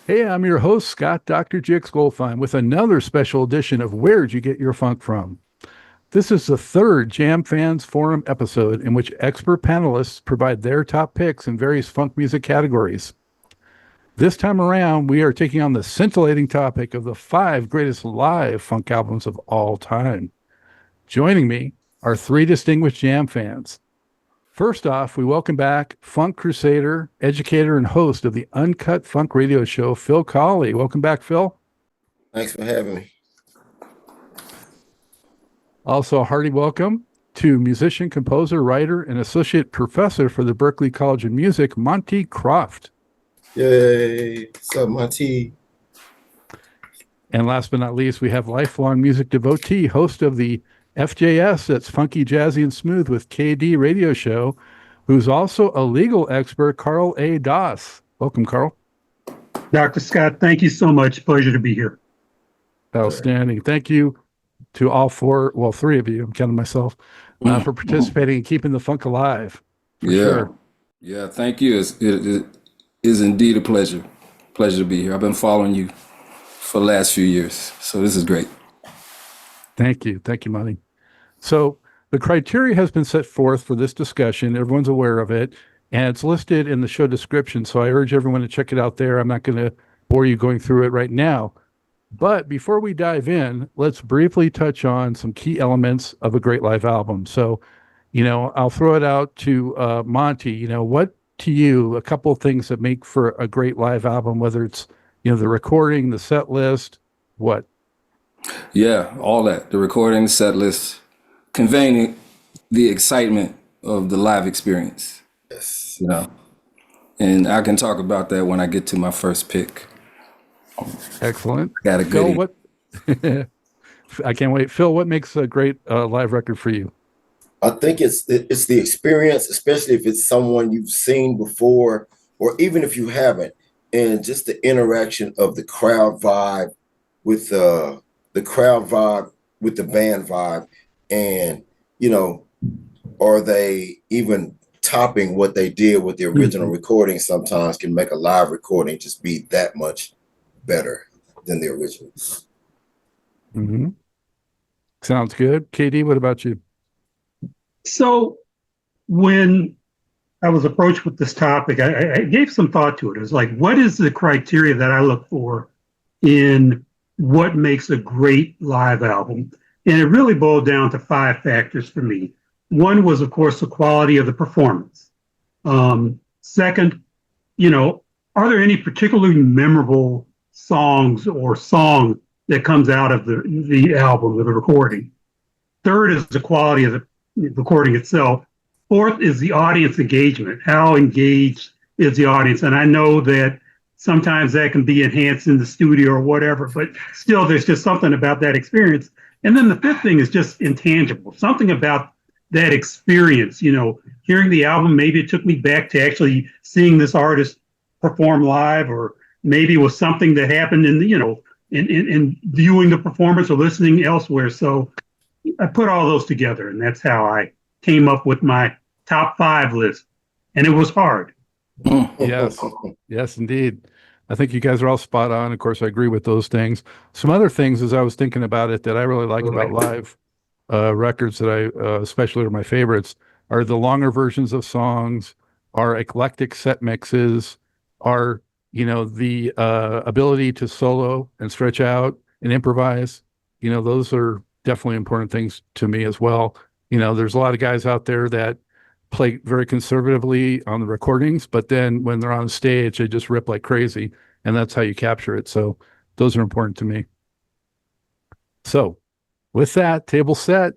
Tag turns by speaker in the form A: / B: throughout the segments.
A: Hey, I'm your host, Scott Dr. Jix Goldfine, with another special edition of Where'd You Get Your Funk From? This is the third Jam Fans Forum episode in which expert panelists provide their top picks in various funk music categories. This time around, we are taking on the scintillating topic of the five greatest live funk albums of all time. Joining me are three distinguished Jam fans. First off, we welcome back funk crusader, educator, and host of the Uncut Funk radio show, Phil Colley. Welcome back, Phil.
B: Thanks for having me.
A: Also, a hearty welcome to musician, composer, writer, and associate professor for the Berklee College of Music, Monte Croft.
B: Yay. What's up, Monte?
A: And last but not least, we have lifelong music devotee, host of the FJS, that's Funky, Jazzy, and Smooth with KD radio show, who's also a legal expert, Karl A. Das. Welcome, Karl.
C: Dr. Scott, thank you so much. Pleasure to be here.
A: Outstanding. Thank you to all three of you, I'm counting myself, for participating and keeping the funk alive.
D: Sure. Yeah, thank you. It is indeed a pleasure. Pleasure to be here. I've been following you for the last few years, so this is great.
A: Thank you. Thank you, Monty. So the criteria has been set forth for this discussion. Everyone's aware of it, and it's listed in the show description. So I urge everyone to check it out there. I'm not going to bore you going through it right now. But before we dive in, let's briefly touch on some key elements of a great live album. So, I'll throw it out to Monty. What to you, a couple of things that make for a great live album, whether it's, the recording, the set list, what?
D: Yeah, all that. The recording, the set list, conveying the excitement of the live experience.
B: Yes.
D: And I can talk about that when I get to my first pick.
A: Excellent.
D: Got a good.
A: Phil, I can't wait. Phil, what makes a great live record for you?
B: I think it's the experience, especially if it's someone you've seen before, or even if you haven't, and just the interaction of the crowd vibe with the band vibe, and are they even topping what they did with the original recording? Sometimes can make a live recording just be that much better than the original.
A: Mm-hmm. Sounds good. KD, what about you?
C: So when I was approached with this topic, I gave some thought to it. It was like, what is the criteria that I look for in what makes a great live album? And it really boiled down to five factors for me. One was, of course, the quality of the performance. Second, are there any particularly memorable songs or song that comes out of the album or the recording? Third is the quality of the recording itself. Fourth is the audience engagement. How engaged is the audience? And I know that sometimes that can be enhanced in the studio or whatever, but still there's just something about that experience. And then the fifth thing is just intangible, something about that experience, hearing the album. Maybe it took me back to actually seeing this artist perform live, or maybe it was something that happened in viewing the performance or listening elsewhere. So I put all those together, and that's how I came up with my top five list. And it was hard.
A: Yes, indeed. I think you guys are all spot on. Of course, I agree with those things. Some other things, as I was thinking about it, that I really like about live records that I especially are my favorites, are the longer versions of songs, are eclectic set mixes, are the ability to solo and stretch out and improvise. Those are definitely important things to me as well. There's a lot of guys out there that play very conservatively on the recordings, but then when they're on stage, they just rip like crazy, and that's how you capture it. So those are important to me. So with that table set,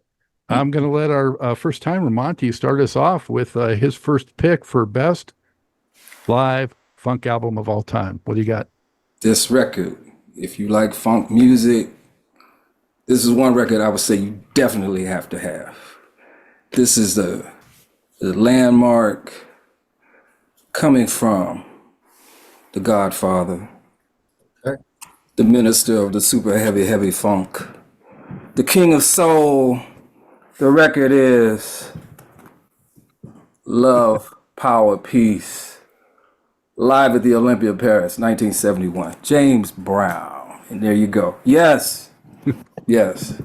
A: I'm going to let our first timer, Monty, start us off with his first pick for best live funk album of all time. What do you got?
D: This record, if you like funk music, this is one record I would say you definitely have to have. This is the landmark coming from the Godfather, the minister of the super heavy funk, the king of soul. The record is Love, Power, Peace, live at the Olympia, Paris, 1971. James Brown. And there you go. Yes. Yes.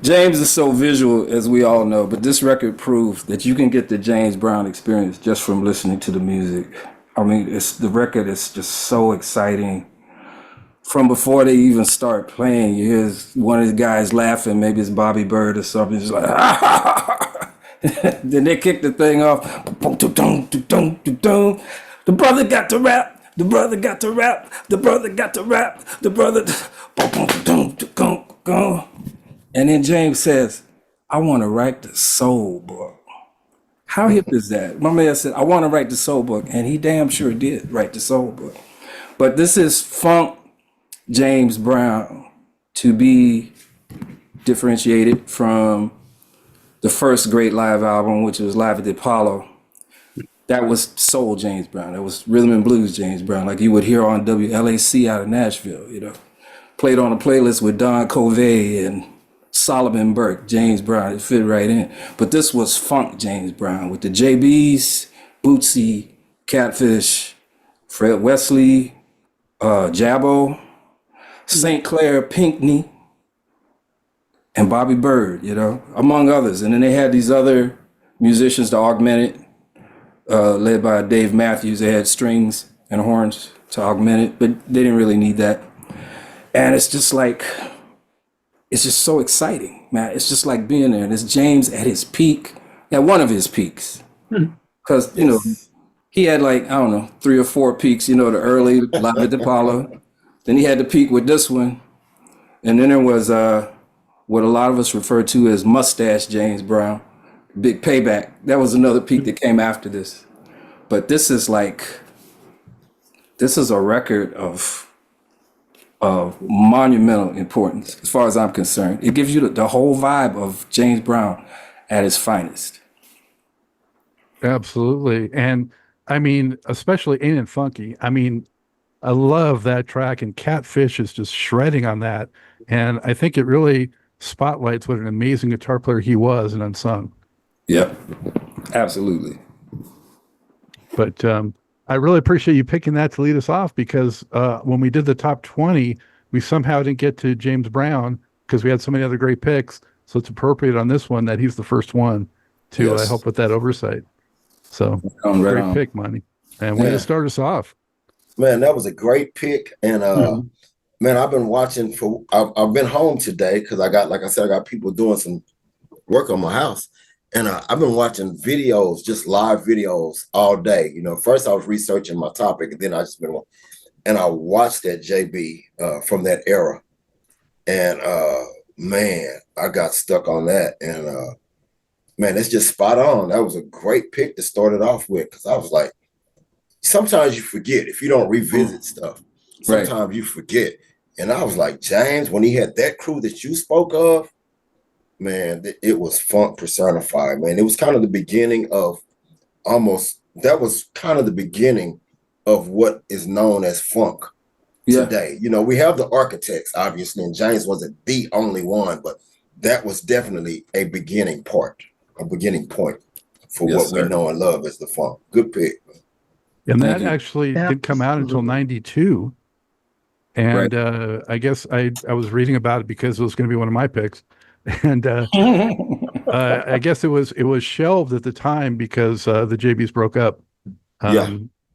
D: James is so visual, as we all know, but this record proves that you can get the James Brown experience just from listening to the music. I mean, the record is just so exciting. From before they even start playing, you hear one of the guys laughing, maybe it's Bobby Bird or something, just like, then they kick the thing off. The brother got to rap, the brother got to rap, the brother got to rap, the brother. And then James says, I want to write the soul book. How hip is that? My man said, I want to write the soul book. And he damn sure did write the soul book. But this is funk James Brown to be differentiated from the first great live album, which was Live at the Apollo. That was soul James Brown. That was rhythm and blues James Brown, like you would hear on WLAC out of Nashville, you know. Played on a playlist with Don Covey and Solomon Burke, James Brown. It fit right in. But this was funk James Brown with the JBs, Bootsy, Catfish, Fred Wesley, Jabbo, St. Clair Pinkney, and Bobby Bird, you know, among others. And then they had these other musicians to augment it, led by Dave Matthews. They had strings and horns to augment it, but they didn't really need that. And it's just like, it's just so exciting, man. It's just like being there. And it's James at his peak, at one of his peaks. Because, you know, he had like, I don't know, 3 or 4 peaks, you know, the early Live at the Apollo. Then he had the peak with this one. And then there was what a lot of us refer to as Mustache James Brown, Big Payback. That was another peak that came after this. But this is like, this is a record of monumental importance as far as I'm concerned. It gives you the whole vibe of James Brown at his finest.
A: Absolutely. And I mean, especially Ain't It Funky. I mean, I love that track, and Catfish is just shredding on that. And I think it really spotlights what an amazing guitar player he was and unsung.
D: Yep, absolutely.
A: But I really appreciate you picking that to lead us off, because when we did the top 20, we somehow didn't get to James Brown because we had so many other great picks. So it's appropriate on this one that he's the first one to help with that oversight. So great pick, Monty. And way to start us off.
B: Man, that was a great pick. And man, I've been watching I've been home today because I got people doing some work on my house. And I've been watching videos, just live videos all day. You know, first I was researching my topic, and then I watched that JB from that era. And man, I got stuck on that. And man, it's just spot on. That was a great pick to start it off with, because I was like, sometimes you forget if you don't revisit stuff. Sometimes you forget. And I was like, James, when he had that crew that you spoke of, man, it was funk personified, man. It was kind of the beginning of that was kind of the beginning of what is known as funk today. You know, we have the architects, obviously, and James wasn't the only one, but that was definitely a beginning point for what we know and love as the funk. Good pick.
A: And that actually didn't come out until 92. And I guess I was reading about it because it was going to be one of my picks. And I guess it was shelved at the time because the JBs broke up.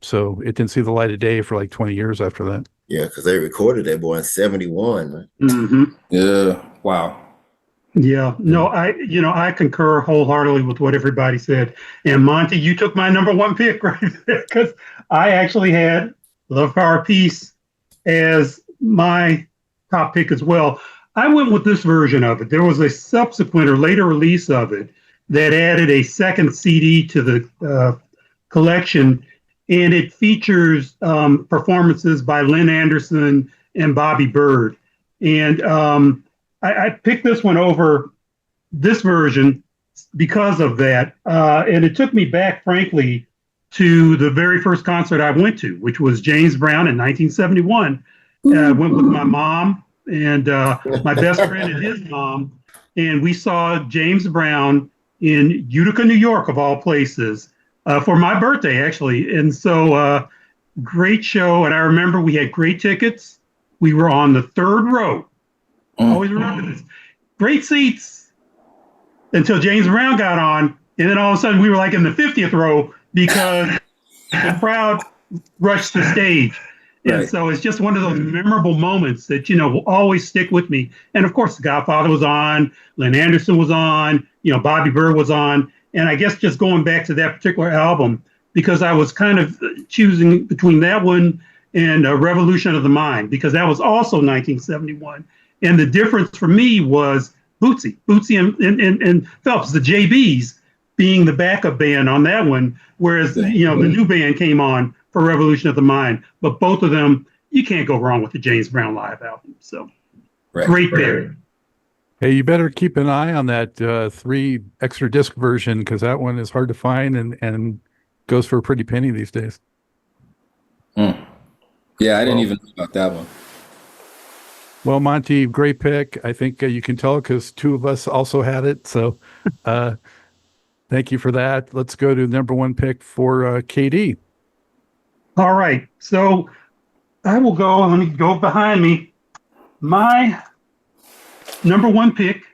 A: So it didn't see the light of day for like 20 years after that.
B: Yeah, because they recorded that boy in 71. Man.
C: Mm-hmm.
D: Yeah. Wow.
C: Yeah. No, I concur wholeheartedly with what everybody said. And Monty, you took my number one pick right there, because I actually had Love, Power, Peace as my top pick as well. I went with this version of it. There was a subsequent or later release of it that added a second CD to the collection, and it features performances by Lynn Anderson and Bobby Bird. And I picked this one over this version because of that. And it took me back, frankly, to the very first concert I went to, which was James Brown in 1971. I went with my mom and my best friend and his mom, and we saw James Brown in Utica, New York, of all places, for my birthday, actually. And so Great show. And I remember we had great tickets. We were on the third row. Always remember this. Great seats until James Brown got on. And then all of a sudden we were like in the 50th row because the crowd rushed the stage. And
D: Right.
C: so it's just one of those memorable moments that, will always stick with me. And of course, The Godfather was on, Lynn Anderson was on, Bobby Bird was on. And I guess just going back to that particular album, because I was kind of choosing between that one and Revolution of the Mind, because that was also 1971. And the difference for me was Bootsy and Phelps, the JBs, being the backup band on that one, whereas the new band came on for Revolution of the Mind. But both of them, you can't go wrong with the James Brown live album. So great band.
A: Hey, you better keep an eye on that 3 extra disc version, because that one is hard to find and goes for a pretty penny these days.
D: Yeah, I didn't even know about that one.
A: Well, Monty, great pick. I think you can tell because 2 of us also had it. So thank you for that. Let's go to number 1 pick for KD.
C: All right. So I will go. Let me go behind me. My number 1 pick.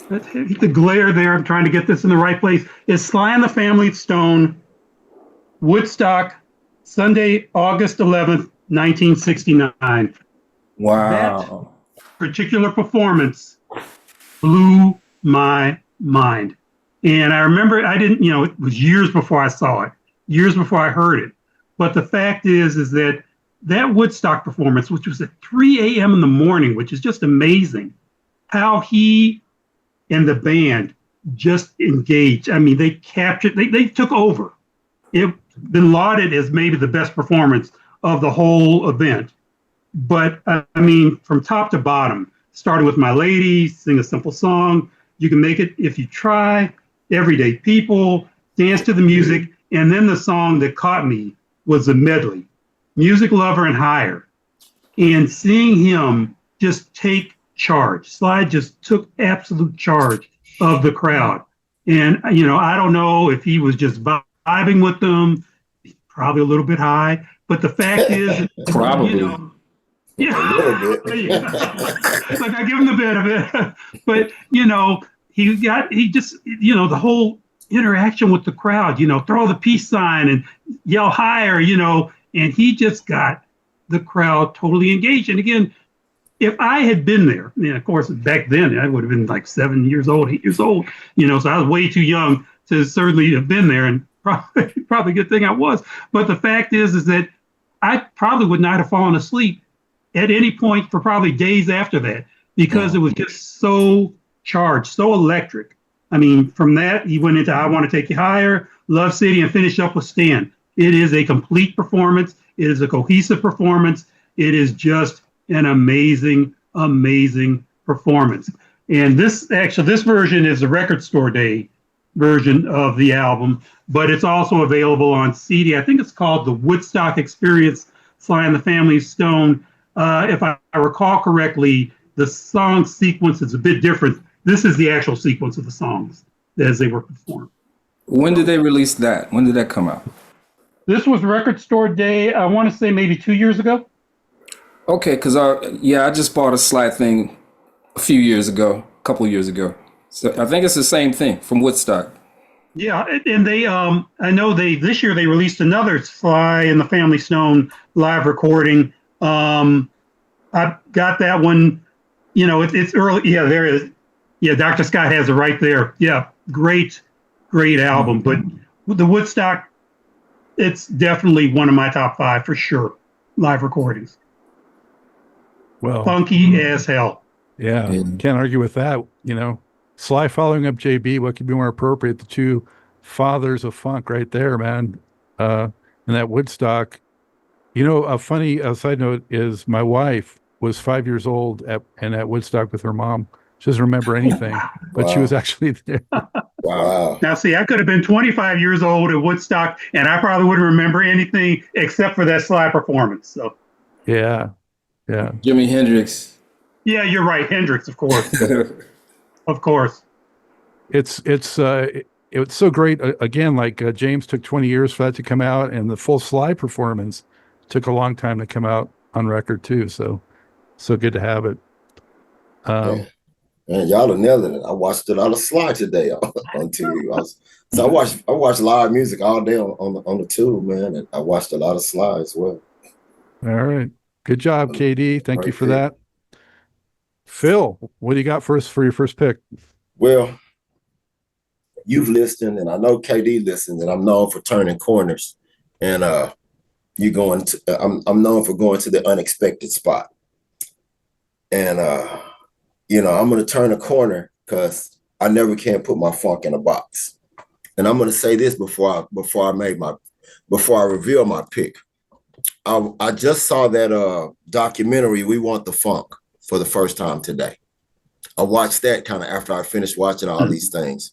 C: Let's hit the glare there. I'm trying to get this in the right place. Is Sly and the Family Stone, Woodstock, Sunday, August 11th, 1969.
D: Wow.
C: That particular performance blew my mind. And I remember I didn't, it was years before I saw it, years before I heard it. But the fact is that Woodstock performance, which was at 3 a.m. in the morning, which is just amazing, how he and the band just engaged. I mean, they captured, they took over. It's been lauded as maybe the best performance of the whole event. But I mean, from top to bottom, starting with My Lady, Sing a Simple Song, You Can Make It If You Try, Everyday People, Dance to the Music, and then the song that caught me was a medley, Music Lover and Higher. And seeing him just take charge, Sly just took absolute charge of the crowd. And, I don't know if he was just vibing with them, probably a little bit high, but the fact is,
D: Probably.
C: Yeah,
B: A little bit.
C: like I give him the benefit, but he just the whole interaction with the crowd, throw the peace sign and yell higher, and he just got the crowd totally engaged. And again, if I had been there, of course back then I would have been like 7 years old, 8 years old, so I was way too young to certainly have been there, and probably a good thing I was. But the fact is that I probably would not have fallen asleep at any point for probably days after that, because it was just so charged, so electric. I mean, from that, he went into I Want to Take You Higher, Love City, and finished up with Stand. It is a complete performance. It is a cohesive performance. It is just an amazing, amazing performance. And this version is the Record Store Day version of the album, but it's also available on CD. I think it's called The Woodstock Experience, Sly and the Family Stone. If I recall correctly, the song sequence is a bit different. This is the actual sequence of the songs as they were performed.
D: When did they release that? When did that come out?
C: This was Record Store Day, I want to say maybe 2 years ago.
D: Okay, because I just bought a Sly thing a few years ago, a couple of years ago. So I think it's the same thing from Woodstock.
C: Yeah, and they I know this year they released another Sly and the Family Stone live recording. I got that one, it's early. Yeah, there is. Yeah, Dr. Scott has it right there. Yeah, great album. But the Woodstock, it's definitely one of my top 5 for sure. Live recordings.
A: Well,
C: Funky as hell.
A: yeah, can't argue with that. Sly following up JB, what could be more appropriate? The 2 fathers of funk right there, man. And that Woodstock. A funny side note is my wife was 5 years old at Woodstock with her mom. She doesn't remember anything, but she was actually there.
B: Wow.
C: Now, see, I could have been 25 years old at Woodstock, and I probably wouldn't remember anything except for that Sly performance. So,
A: Yeah.
D: Jimi Hendrix.
C: yeah, you're right. Hendrix, of course. Of course.
A: It's it was so great. Again, like James took 20 years for that to come out, and the full Sly performance took a long time to come out on record too. So good to have it.
B: Man, y'all are nailing it. I watched a lot of Sly today on TV. I watched live music all day on the tube, man, and I watched a lot of Sly as well.
A: All right. Good job, KD. Thank you
B: Right
A: for
B: there.
A: that. Phil, what do you got for us for your first pick?
B: Well, you've listened, and I know KD listens, and I'm known for turning corners. And you going to I'm known for going to the unexpected spot. And I'm gonna turn a corner because I never can put my funk in a box. And I'm gonna say this before I reveal my pick. I just saw that documentary, We Want the Funk, for the first time today. I watched that kind of after I finished watching all these things.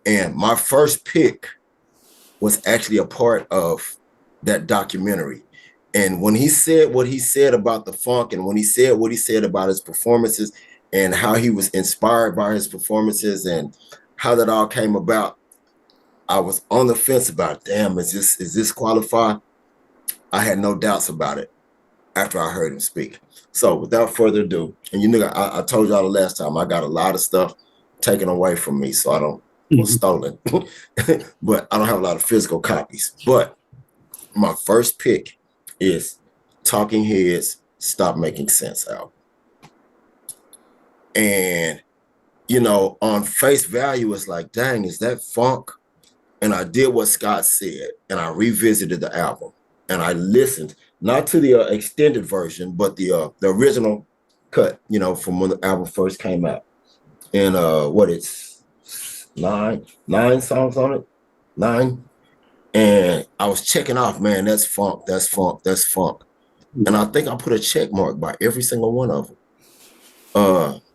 B: And my first pick was actually a part of that documentary. And when he said what he said about the funk, and when he said what he said about his performances and how he was inspired by his performances and how that all came about, I was on the fence about, damn, is this qualified? I had no doubts about it after I heard him speak. So without further ado, and I told y'all the last time, I got a lot of stuff taken away from me, so I don't, or stolen, but I don't have a lot of physical copies. But my first pick is Talking Heads, Stop Making Sense album. And, on face value, it's like, dang, is that funk? And I did what Scott said, and I revisited the album, and I listened, not to the extended version, but the original cut, from when the album first came out. And it's 9 songs on it, 9. And I was checking off, man, that's funk, that's funk, that's funk. And I think I put a check mark by every single one of them.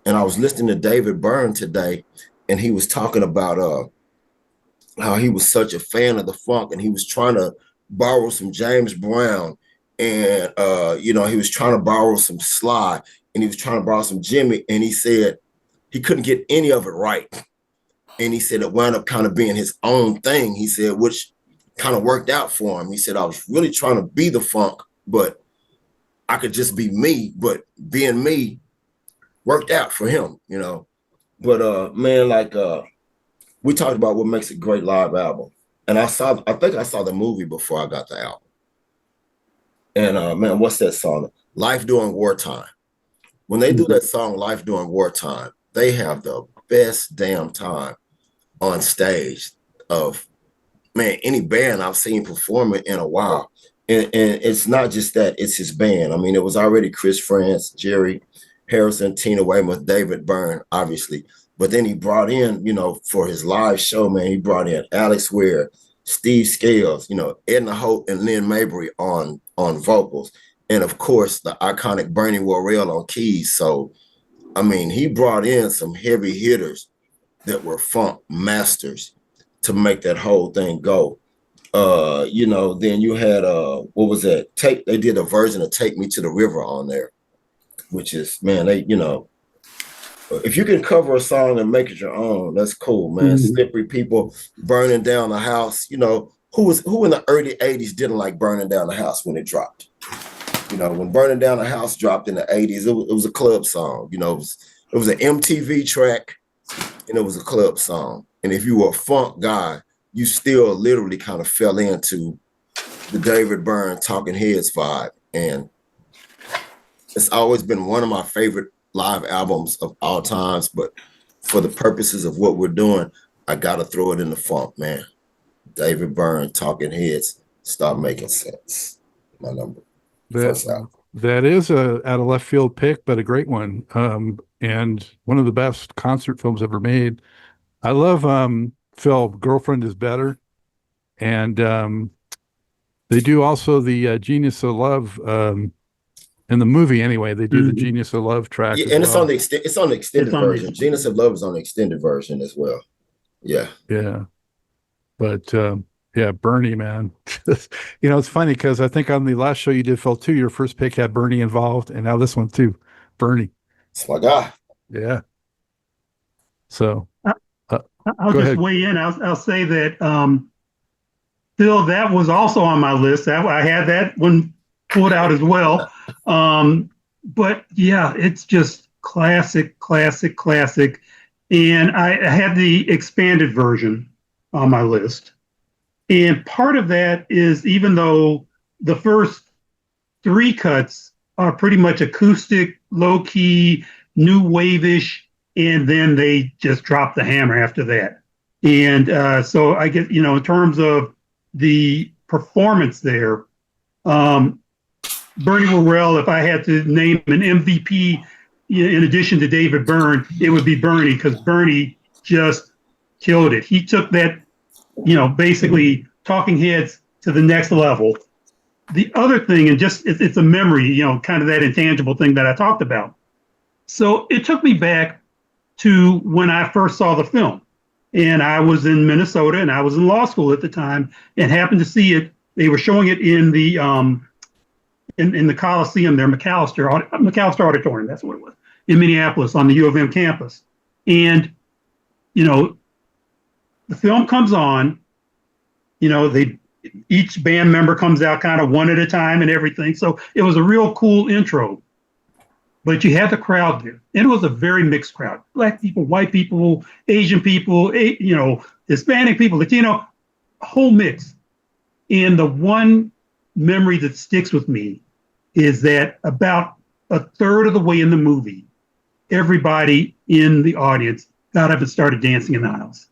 B: And I was listening to David Byrne today, and he was talking about how he was such a fan of the funk, and he was trying to borrow some James Brown, and he was trying to borrow some Sly, and he was trying to borrow some Jimi, and he said he couldn't get any of it right. And he said it wound up kind of being his own thing. He said, which kind of worked out for him. He said, I was really trying to be the funk, but I could just be me, but being me worked out for him, But man, like we talked about what makes a great live album. And I think I saw the movie before I got the album. And man, what's that song? Life During Wartime. When they do that song, Life During Wartime, they have the best damn time on stage of, man, any band I've seen perform it in a while. And it's not just that, it's his band. I mean, it was already Chris France, Jerry Harrison, Tina Weymouth, David Byrne, obviously. But then he brought in, for his live show, man, he brought in Alex Ware, Steve Scales, Edna Hope and Lynn Mabry on vocals. And of course, the iconic Bernie Worrell on keys. So, I mean, he brought in some heavy hitters that were funk masters to make that whole thing go. Then you had, what was that? They did a version of Take Me to the River on there, which is, man, if you can cover a song and make it your own, that's cool, man. Slippery People, Burning Down the House. Who in the early 80s didn't like Burning Down the House when it dropped? When Burning Down the House dropped in the 80s, it was a club song. It was an MTV track, and it was a club song. And if you were a funk guy, you still literally kind of fell into the David Byrne Talking Heads vibe. And it's always been one of my favorite live albums of all times, but for the purposes of what we're doing, I gotta throw it in the funk, man. David Byrne, Talking Heads, Stop Making Sense. My number.
A: That is a out of left field pick, but a great one. And one of the best concert films ever made. I love Phil, Girlfriend is Better. And they do also the Genius of Love. In the movie, anyway, they do the Genius of Love track.
B: Yeah, and it's on the extended version. Genius of Love is on the extended version as well. Yeah.
A: Yeah. But yeah, Bernie, man. It's funny because I think on the last show you did, Phil, too, your first pick had Bernie involved, and now this one too, Bernie.
B: That's my guy.
A: Yeah. So
C: I'll
A: Go
C: just
A: ahead.
C: weigh in. I'll say that, Phil, that was also on my list. I had that one pulled out as well. But yeah, it's just classic, classic, classic. And I had the expanded version on my list. And part of that is, even though the first three cuts are pretty much acoustic, low key, new wave-ish, and then they just drop the hammer after that. And so I get, in terms of the performance there, Bernie Worrell, if I had to name an MVP in addition to David Byrne, it would be Bernie, because Bernie just killed it. He took that, basically Talking Heads to the next level. The other thing, and just it's a memory, kind of that intangible thing that I talked about. So it took me back to when I first saw the film. And I was in Minnesota, and I was in law school at the time, and happened to see it. They were showing it in the in the Coliseum there, McAllister Auditorium, that's what it was, in Minneapolis on the U of M campus. And, the film comes on, each band member comes out kind of one at a time and everything. So it was a real cool intro. But you had the crowd there. And it was a very mixed crowd. Black people, white people, Asian people, Hispanic people, Latino, a whole mix. And the one memory that sticks with me is that about a third of the way in the movie, everybody in the audience got up and started dancing in the aisles.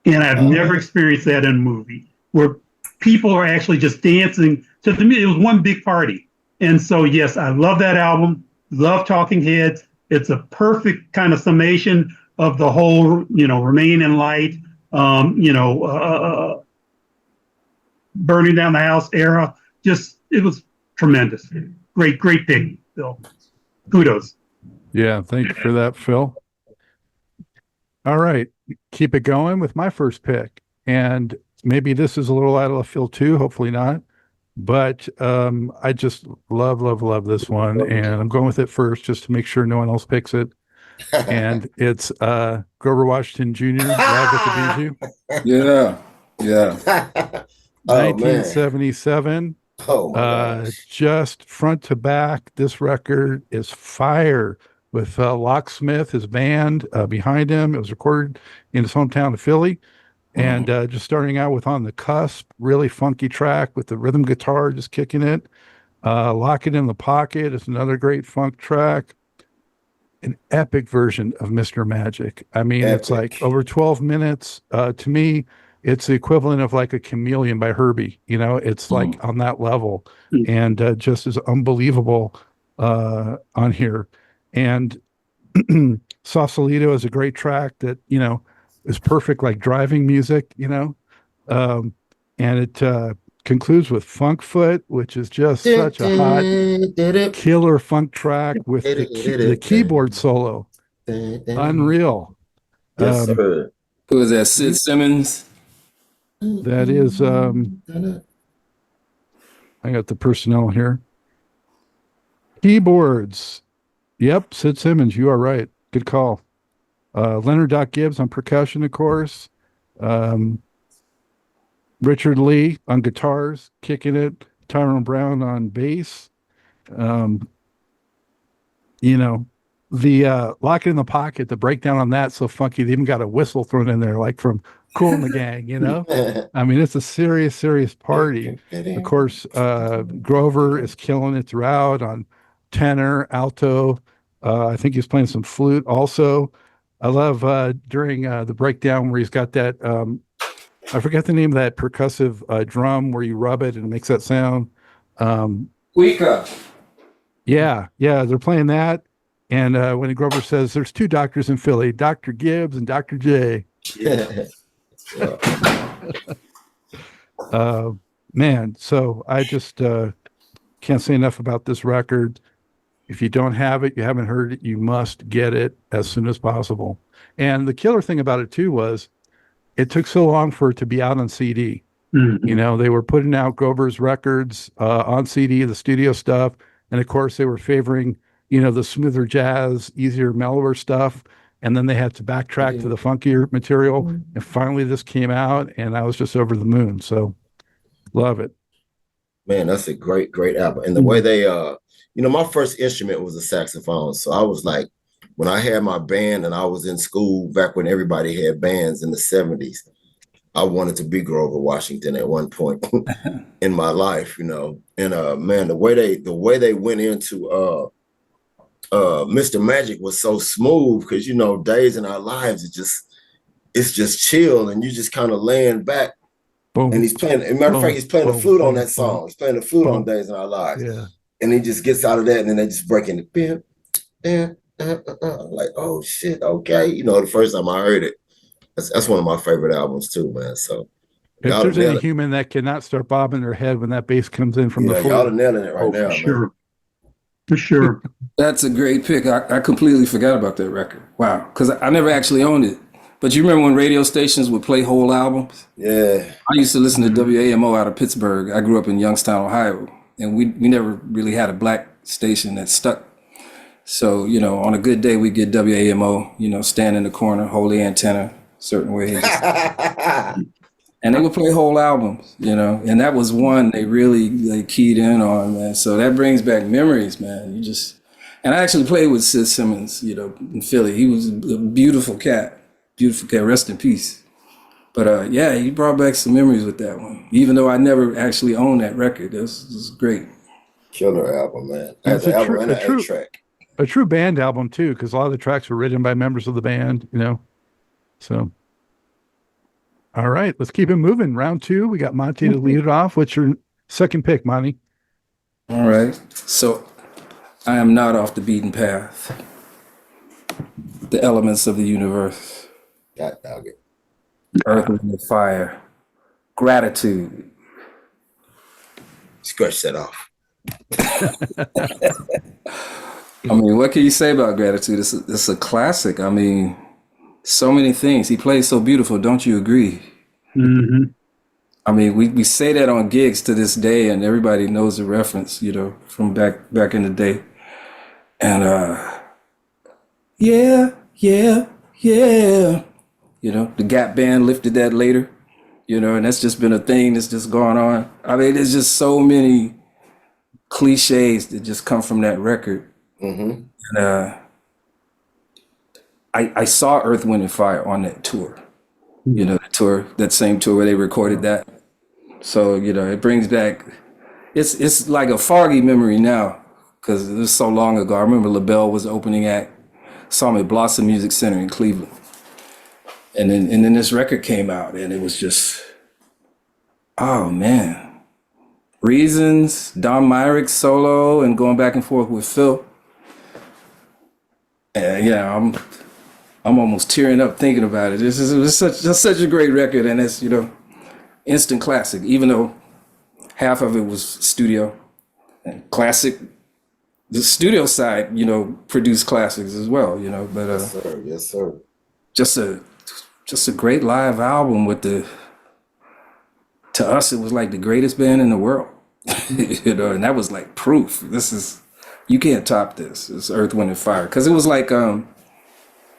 C: And I've never experienced that in a movie where people are actually just dancing. So to me, it was one big party. And so, yes, I love that album. Love Talking Heads. It's a perfect kind of summation of the whole, Remain in Light, burning down the house era. Just, it was tremendous. Great pick, Phil. Kudos.
A: Yeah, thank you for that, Phil. All right, keep it going with my first pick. And maybe this is a little out of left field too, hopefully not. But I just love this one. And I'm going with it first just to make sure no one else picks it. And it's Grover Washington Jr., Live at the Bijou.
D: Yeah.
A: 1977.
B: Oh my gosh.
A: Just front to back, this record is fire with Locksmith, his band behind him. It was recorded in his hometown of Philly. And just starting out with On the Cusp, really funky track with the rhythm guitar just kicking it. Lock It in the Pocket is another great funk track. An epic version of Mr. Magic. I mean, it's like over 12 minutes. To me, it's the equivalent of like a Chameleon by Herbie. It's like on that level, and just as unbelievable on here. And Sausalito is a great track that is perfect, like driving music. And it concludes with Funk Foot, which is just such a hot killer funk track with the keyboard solo. Unreal.
B: Yes, sir.
D: Who is that? Sid Simmons?
A: That is, I got the personnel here. Keyboards. Yep, Sid Simmons, you are right. Good call. Leonard Doc Gibbs on percussion, of course. Richard Lee on guitars, kicking it. Tyrone Brown on bass. The Lock It in the Pocket, the breakdown on that, so funky. They even got a whistle thrown in there, like from Kool and the Gang, I mean, it's a serious party. Of course, Grover is killing it throughout on tenor, alto. I think he's playing some flute also. I love during the breakdown where he's got that, I forget the name of that percussive drum where you rub it and it makes that sound.
D: Wicca.
A: Yeah, they're playing that. And when Grover says there's two doctors in Philly, Dr. Gibbs and Dr. J. Man, so I just can't say enough about this record. If you don't have it, you haven't heard it, you must get it as soon as possible. And the killer thing about it too was it took so long for it to be out on CD.
C: Mm-hmm.
A: They were putting out Grover's records on CD, the studio stuff. And of course they were favoring, the smoother jazz, easier, mellower stuff. and then they had to backtrack to the funkier material, and finally this came out, and I was just over the moon. So love it.
B: Man, that's a great album. And the way they my first instrument was a saxophone. So I was like, when I had my band and I was in school back when everybody had bands in the 70s, I wanted to be Grover Washington at one point in my life, And man, the way they went into Mr. Magic was so smooth because Days in Our Lives it's just chill and you just kind of laying back.
A: Boom.
B: And he's playing, as a matter of fact, he's playing the flute on that song. He's playing the flute on Days in Our Lives.
A: Yeah.
B: And he just gets out of that and then they just break into like, oh shit, okay. The first time I heard it, that's one of my favorite albums too, man. So
A: if there's any human that cannot start bobbing their head when that bass comes in from the floor.
B: Y'all are nailing it right now, man.
C: For sure.
D: That's a great pick. I completely forgot about that record. Wow. Because I never actually owned it. But you remember when radio stations would play whole albums?
B: Yeah.
D: I used to listen to WAMO out of Pittsburgh. I grew up in Youngstown, Ohio. And we never really had a black station that stuck. So, on a good day, we get WAMO, stand in the corner, hold the antenna certain way. And they would play whole albums, and that was one they really keyed in on, man. So that brings back memories, man. And I actually played with Sid Simmons, in Philly. He was a beautiful cat, rest in peace. But he brought back some memories with that one, even though I never actually owned that record. It was great.
B: Killer album, man.
A: It's
B: That's album and an 8-track.
A: A true band album too, because a lot of the tracks were written by members of the band, So, all right, let's keep it moving. Round 2, we got Monte to lead it off. What's your second pick, Monte?
D: All right, so I am not off the beaten path. The elements of the universe.
B: God dog it.
D: Earth, Wind, and Fire. Gratitude.
B: Scratch that off.
D: I mean, what can you say about Gratitude? It's a classic. I mean, so many things. He plays so beautiful. Don't you agree?
C: Mm-hmm.
D: I mean, we say that on gigs to this day, and everybody knows the reference, from back in the day. And yeah. The Gap Band lifted that later, and that's just been a thing that's just gone on. I mean, there's just so many cliches that just come from that record.
B: Mm-hmm.
D: And I saw Earth, Wind, and Fire on that tour. That same tour where they recorded that. So, it brings back, it's like a foggy memory now because it was so long ago. I remember LaBelle was the opening act, saw me at Blossom Music Center in Cleveland. And then this record came out and it was just, oh man. Reasons, Don Myrick solo and going back and forth with Phil. And I'm almost tearing up thinking about it. It was such a great record, and it's instant classic. Even though half of it was studio and classic, the studio side produced classics as well. But
B: Yes, sir.
D: Just a great live album to us it was like the greatest band in the world, and that was like proof. You can't top this. It's Earth, Wind, and Fire. Because it was like,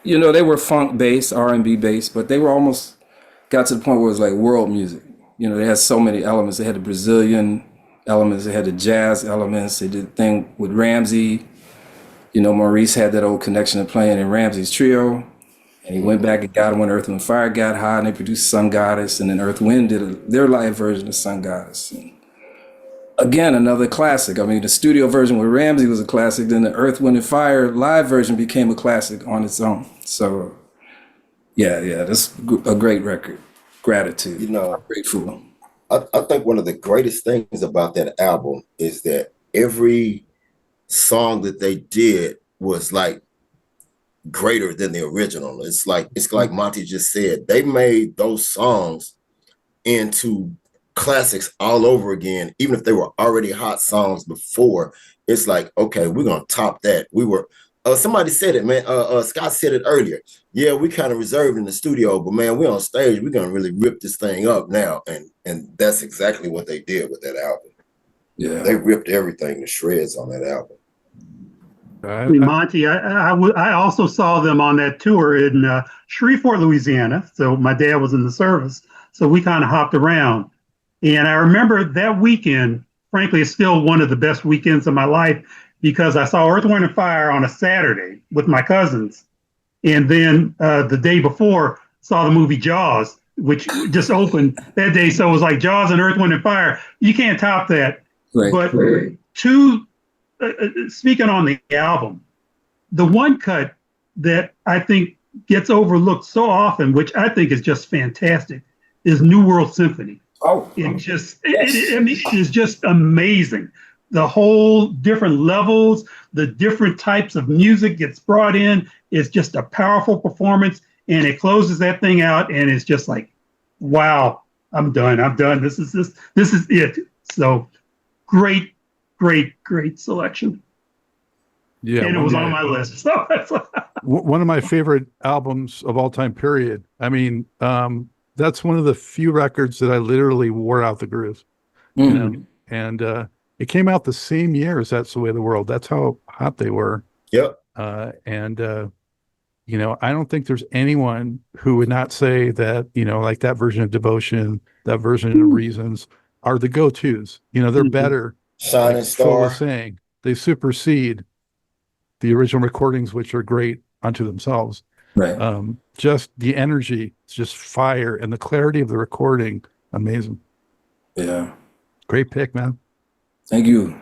D: they were funk based, R&B based, but they were almost got to the point where it was like world music. They had so many elements. They had the Brazilian elements. They had the jazz elements. They did the thing with Ramsey. Maurice had that old connection of playing in Ramsey's trio. And he went back and got him when Earth, Wind, and Fire got hot, and they produced Sun Goddess. And then Earth, Wind did their live version of Sun Goddess. And again, another classic. I mean, the studio version with Ramsey was a classic. Then the Earth, Wind, and Fire live version became a classic on its own. So, yeah, that's a great record. Gratitude. I'm grateful.
B: I think one of the greatest things about that album is that every song that they did was like greater than the original. It's like Monte just said. They made those songs into classics all over again, even if they were already hot songs before. It's like, okay, we're gonna top that. We were somebody said it, man. Scott said it earlier. Yeah, we kind of reserved in the studio, but man, we're on stage, we're gonna really rip this thing up now. And that's exactly what they did with that album.
D: Yeah.
B: They ripped everything to shreds on that album.
C: I mean, Monty, I also saw them on that tour in Shreveport, Louisiana. So my dad was in the service. So we kind of hopped around. And I remember that weekend, frankly, it's still one of the best weekends of my life because I saw Earth, Wind, and Fire on a Saturday with my cousins. And then the day before, saw the movie Jaws, which just opened that day. So it was like Jaws and Earth, Wind, and Fire. You can't top that.
D: Right.
C: But speaking on the album, the one cut that I think gets overlooked so often, which I think is just fantastic, is New World Symphony.
D: Oh,
C: It is just amazing. The whole different levels, the different types of music gets brought in. It's just a powerful performance, and it closes that thing out, and it's just like, wow, I'm done. This is it. So great selection.
A: Yeah,
C: and it was on my list. So
A: one of my favorite albums of all time, period. I mean, that's one of the few records that I literally wore out the grooves. You know? And it came out the same year as That's the Way of the World. That's how hot they were.
B: Yep.
A: You know, I don't think there's anyone who would not say that, you know, like that version of Devotion, that version of Reasons are the go-tos. You know, they're better.
B: Shining
A: like
B: Star.
A: Phil was saying, they supersede the original recordings, which are great unto themselves.
D: right.
A: Just the energy, it's just fire, and the clarity of the recording, amazing.
D: Yeah.
A: Great pick, man.
D: Thank you.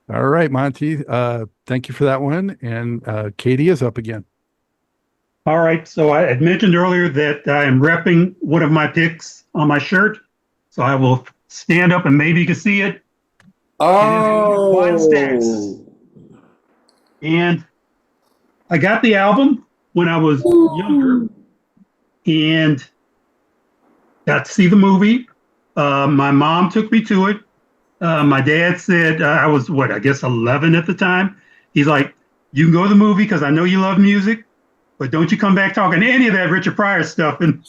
A: All right, Monty. Thank you for that one. And Katie is up again.
C: all right. So I had mentioned earlier that I am repping one of my picks on my shirt. So I will stand up and maybe you can see it. White Stacks. And I got the album when I was younger and got to see the movie. My mom took me to it. My dad said I was, I guess 11 at the time. He's like, you can go to the movie because I know you love music, but don't you come back talking any of that Richard Pryor stuff. And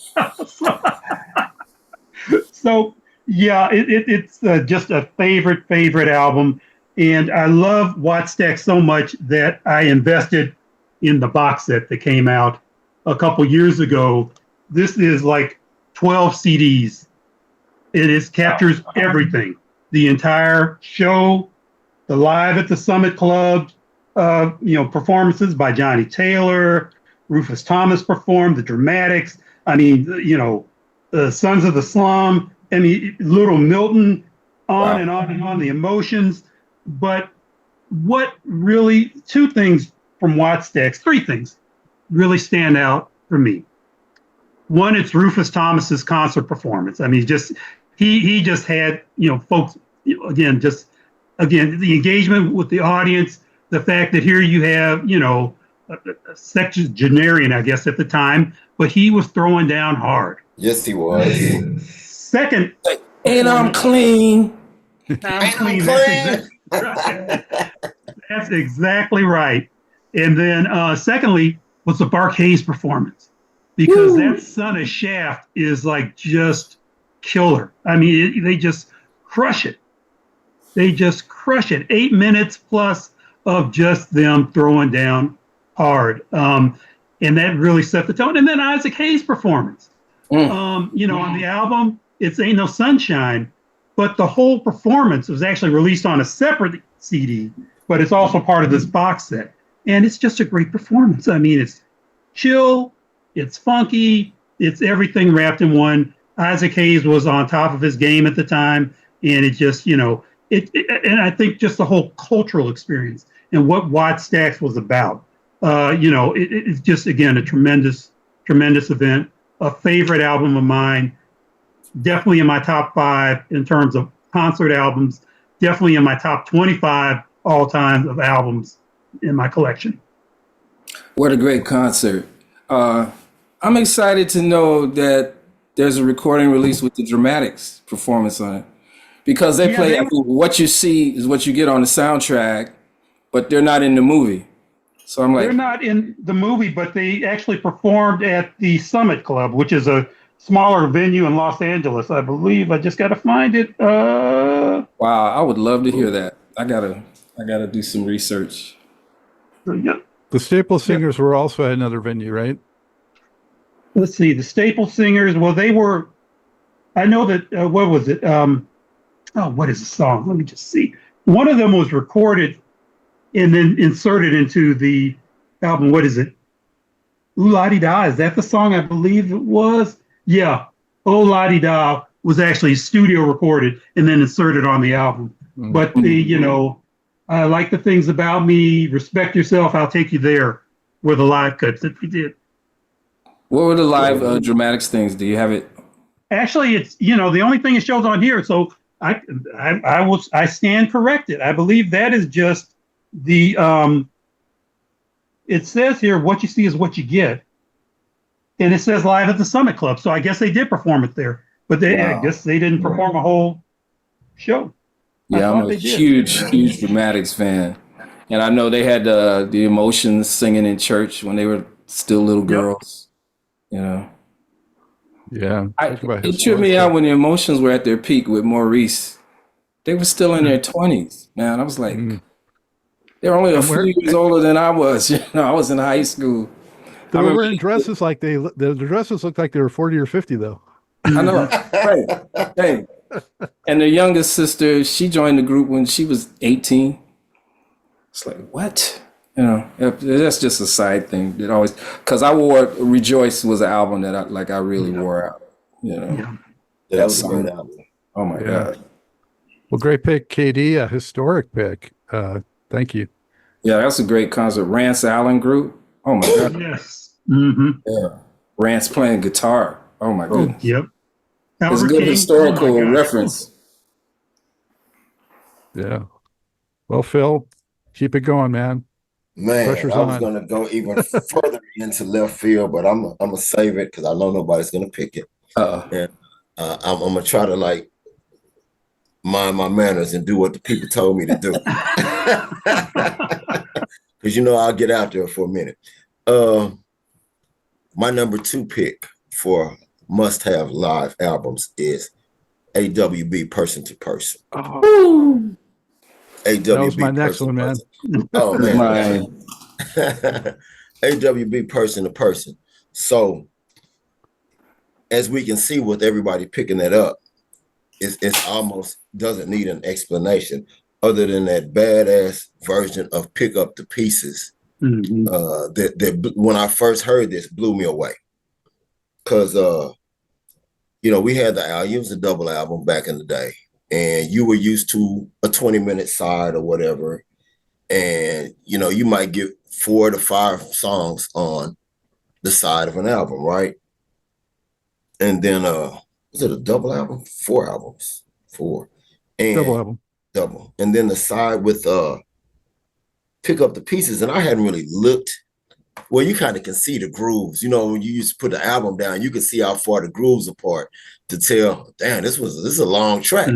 C: so yeah, it's just a favorite album. And I love Watt Stax so much that I invested in the box set that came out a couple years ago. This is like 12 CDs. It captures everything. The entire show, the live at the Summit Club, performances by Johnny Taylor, Rufus Thomas performed, the dramatics. I mean, the Sons of the Slum. I mean, Little Milton, on and on and on, the emotions. But what really, two things from Watt Stax, three things really stand out for me. One, it's Rufus Thomas's concert performance. I mean, he just had, folks, again, the engagement with the audience, the fact that here you have, a sexagenarian, I guess, at the time, but he was throwing down hard.
B: Yes, he was.
C: Second,
D: And I'm clean.
C: I'm clean. That's exactly right. And then secondly was the Bark Hayes performance, because that Son of Shaft is like just killer. I mean, they just crush it. 8 minutes plus of just them throwing down hard. And that really set the tone. And then Isaac Hayes' performance. On the album, it's Ain't No Sunshine, but the whole performance was actually released on a separate CD, but it's also part of this box set. And it's just a great performance. I mean, it's chill, it's funky, it's everything wrapped in one. Isaac Hayes was on top of his game at the time, and it just, and I think just the whole cultural experience and what Watt Stax was about. It's just, again, a tremendous event, a favorite album of mine, definitely in my top 5 in terms of concert albums, definitely in my top 25 all time of albums in my collection.
D: What a great concert. I'm excited to know that there's a recording release with the Dramatics performance on it, because they play, I mean, what you see is what you get on the soundtrack, but they're not in the movie. So I'm like,
C: they're not in the movie, but they actually performed at the Summit Club, which is a smaller venue in Los Angeles, I believe. I just got to find it.
D: wow, I would love to hear that. I gotta do some research.
C: Yeah.
A: The Staple Singers were also at another venue, right?
C: Let's see, the Staple Singers. Well, they were. I know that. What was it? What is the song? Let me just see. One of them was recorded and then inserted into the album. What is it? Ooh La Di Da. Is that the song? I believe it was. Yeah. Oh La Di Da was actually studio recorded and then inserted on the album.
A: Mm.
C: But I Like the Things About Me, Respect Yourself, I'll Take You There were the live cuts that we did.
D: What were the live dramatics things? Do you have it?
C: Actually, it's the only thing it shows on here. So I stand corrected. I believe that is just the it says here, what you see is what you get. And it says live at the Summit Club. So I guess they did perform it there. But I guess they didn't perform a whole show.
D: Yeah, I'm a huge dramatics fan. And I know they had the Emotions singing in church when they were still little girls. You know.
A: Yeah.
D: It tripped me out when the Emotions were at their peak with Maurice. They were still in their 20s, man. I was like, they were only a few years older than I was. I was in high school.
A: They were wearing dresses like the dresses looked like they were 40 or 50 though.
D: I know. Hey. And their youngest sister, she joined the group when she was 18. It's like, what? That's just a side thing. It always, because I wore Rejoice was an album that I really wore out.
B: That was a great album.
D: Oh my God.
A: Well, great pick, KD, a historic pick. Thank you.
D: Yeah, that's a great concert. Rance Allen Group. Oh my God.
C: Yes. Mm-hmm.
D: Yeah. Rance playing guitar. Oh my goodness.
C: Yep.
D: It's a good historical reference.
A: Yeah. Well, Phil, keep it going, man.
B: Man,
A: Pressure's
B: I was
A: on.
B: gonna go even further into left field, but I'm gonna save it because I know nobody's gonna pick it. And I'm gonna try to mind my manners and do what the people told me to do. Because I'll get out there for a minute. My number 2 pick for must-have live albums is AWB Person to Person.
A: Oh.
B: AWB
A: That was my next one, man.
B: Oh man. AWB Person to Person. So as we can see with everybody picking that up, it's almost doesn't need an explanation other than that badass version of Pick Up the Pieces.
C: Mm-hmm.
B: That when I first heard this blew me away. Cause we had the album, it was a double album back in the day, and you were used to a 20-minute side or whatever. And you might get 4 to 5 songs on the side of an album, right? And then was it a double album? 4 albums. 4. And
A: Double album.
B: Double. And then the side with Pick Up the Pieces, and I hadn't really looked. Well, you kind of can see the grooves. When you used to put the album down, you can see how far the grooves apart to tell, damn, this is a long track,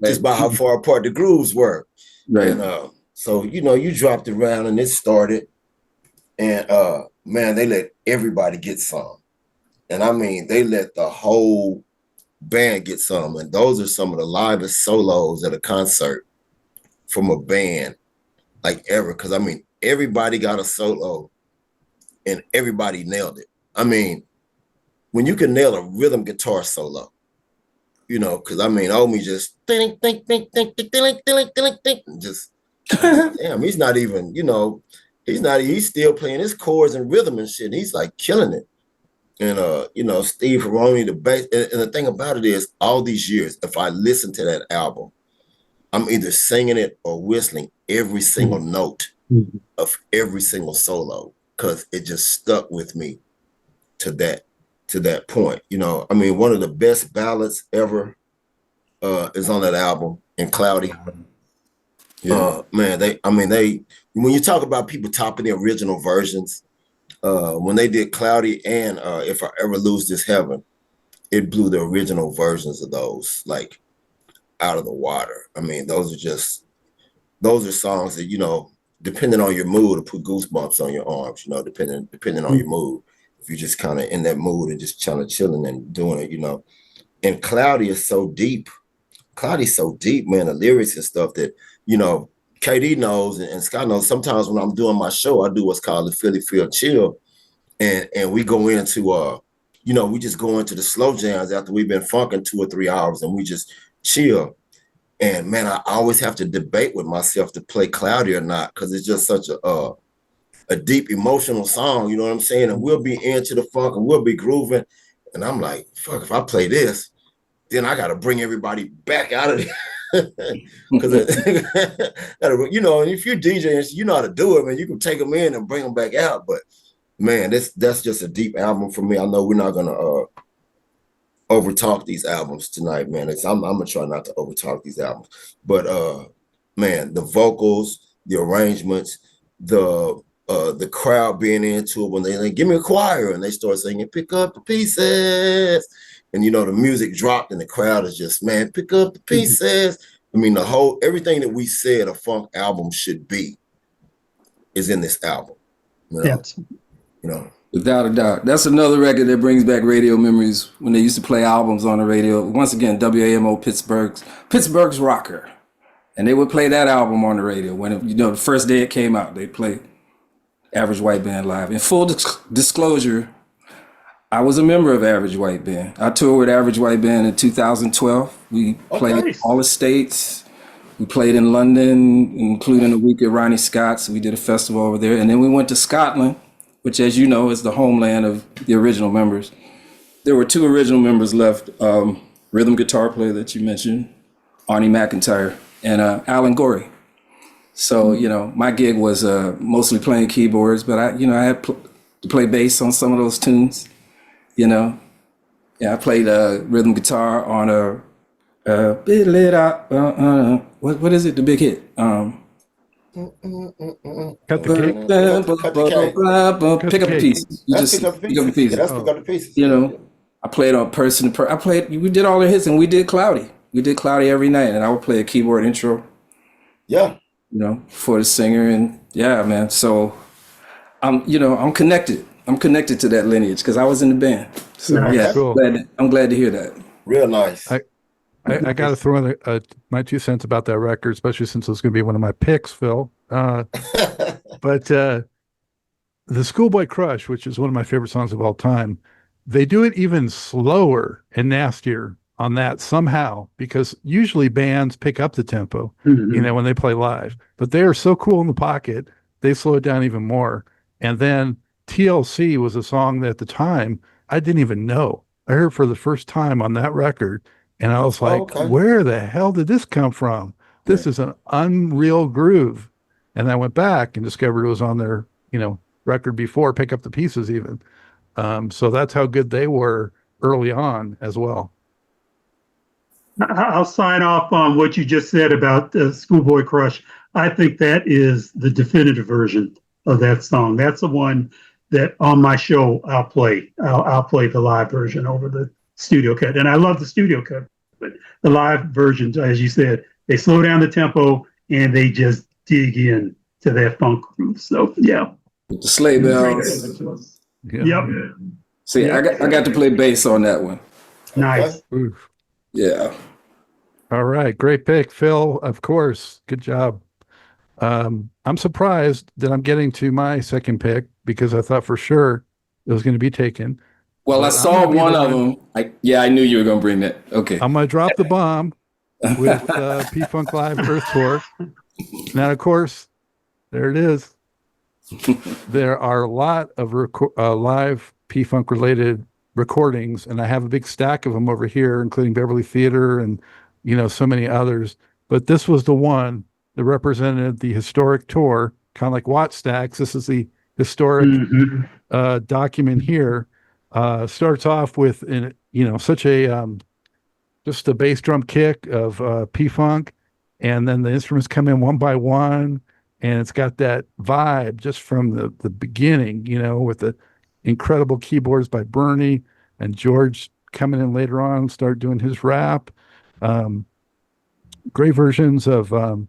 B: just by how far apart the grooves were.
D: Right.
B: And so you dropped it around and it started, and man, they let everybody get some. And I mean, they let the whole band get some, and those are some of the livest solos at a concert from a band ever. Because I mean, everybody got a solo and everybody nailed it. I mean, when you can nail a rhythm guitar solo, because I mean, Omi just think, just damn, he's not even, he's still playing his chords and rhythm and shit. And he's killing it. And Steve Ferroni, the bass. And the thing about it is, all these years, if I listen to that album, I'm either singing it or whistling every single note of every single solo, because it just stuck with me to that point. I mean, one of the best ballads ever is on that album, in Cloudy. Man, when you talk about people topping the original versions, when they did Cloudy and If I Ever Lose This Heaven, it blew the original versions of those out of the water. I mean, those are songs that, depending on your mood, will put goosebumps on your arms, depending on your mood. If you're just kind of in that mood and just kind of chilling and doing it, And Cloudy is so deep. Cloudy's so deep, man, the lyrics and stuff that, KD knows and Scott knows, sometimes when I'm doing my show, I do what's called the Philly Field Chill. And we go into we just go into the slow jams after we've been funking 2 or 3 hours and we just chill. And man, I always have to debate with myself to play Cloudy or not, because it's just such a deep emotional song, you know what I'm saying? And we'll be into the funk and we'll be grooving. And I'm like, fuck, if I play this, then I gotta bring everybody back out of there. Because if you're DJing, you know how to do it, man. You can take them in and bring them back out. But man, that's just a deep album for me. I know we're not gonna overtalk these albums tonight, man. I'm gonna try not to overtalk these albums. But man, the vocals, the arrangements, the crowd being into it when they give me a choir and they start singing, pick up the pieces. And the music dropped and the crowd is just, man, pick up the pieces. I mean, everything that we said a funk album should be is in this album.
C: Yes.
D: Without a doubt. That's another record that brings back radio memories when they used to play albums on the radio. Once again, WAMO Pittsburgh's rocker. And they would play that album on the radio. When the first day it came out, they played Average White Band live. In full disclosure, I was a member of Average White Band. I toured with Average White Band in 2012. We played all the states. We played in London, including a week at Ronnie Scott's. We did a festival over there. And then we went to Scotland, which, as you know, is the homeland of the original members. There were 2 original members left, rhythm guitar player that you mentioned, Arnie McIntyre, and Alan Gorey. So, my gig was mostly playing keyboards, but I had to play bass on some of those tunes. I played rhythm guitar on what is it? The big hit.
A: Cut the cake.
D: Pick up the pieces. You just pick up the pieces.
B: That's pick up the pieces.
D: I played on person to person. We did all the hits and we did Cloudy. We did Cloudy every night, and I would play a keyboard intro.
B: Yeah.
D: For the singer, and yeah, man. So I'm connected. I'm connected to that lineage because I was in the band. So yeah,
A: cool.
D: I'm glad to hear that.
B: Real nice.
A: I got to throw in my 2 cents about that record, especially since it was going to be one of my picks, Phil. But the Schoolboy Crush, which is one of my favorite songs of all time, they do it even slower and nastier on that somehow, because usually bands pick up the tempo, when they play live. But they are so cool in the pocket, they slow it down even more. And then TLC was a song that at the time I didn't even know. I heard for the first time on that record, and I was like, where the hell did this come from? This is an unreal groove. And I went back and discovered it was on their, record before, Pick Up the Pieces even. So that's how good they were early on as well.
C: I'll sign off on what you just said about Schoolboy Crush. I think that is the definitive version of that song. That's the one that on my show I'll play. I'll play the live version over the studio cut. And I love the studio cut, but the live versions, as you said, they slow down the tempo and they just dig in to that funk groove. So yeah.
D: With the sleigh bells.
C: Yep.
D: See, I got to play bass on that one.
C: Nice.
A: Oof.
D: Yeah.
A: All right. Great pick, Phil. Of course. Good job. I'm surprised that I'm getting to my second pick because I thought for sure it was going to be taken.
D: Well, I saw one of them. I knew you were going to bring that. Okay.
A: I'm going to drop the bomb with P-Funk Live Earth Tour. Now, of course, there it is. There are a lot of live P-Funk related recordings, and I have a big stack of them over here, including Beverly Theater and, so many others. But this was the one that represented the historic tour, kind of like Watt Stacks. This is the historic document here. Starts off with, such a, just a bass drum kick of P-Funk, and then the instruments come in one by one, and it's got that vibe just from the beginning, with the incredible keyboards by Bernie and George coming in later on, start doing his rap. Great versions of, it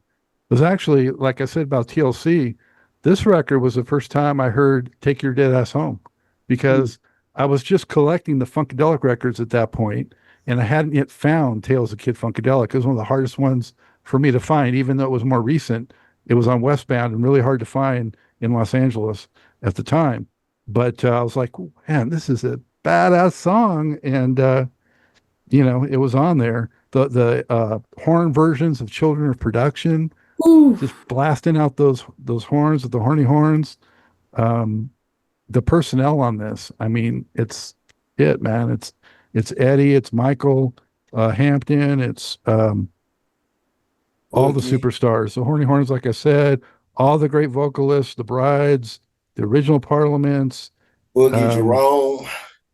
A: was actually, like I said about TLC, this record was the first time I heard Take Your Dead Ass Home, because I was just collecting the Funkadelic records at that point, and I hadn't yet found Tales of Kid Funkadelic. It was one of the hardest ones for me to find, even though it was more recent. it was on Westbound and really hard to find in Los Angeles at the time. But I was like, man, this is a badass song. And, it was on there. The horn versions of Children of Production,
D: Ooh.
A: just blasting out those horns with the horny horns. The personnel on this, I mean, it's it, man. It's Eddie, it's Michael Hampton, it's all the superstars, the horny horns, like I said, all the great vocalists, the Brides, the original Parliaments,
B: Boogie Jerome.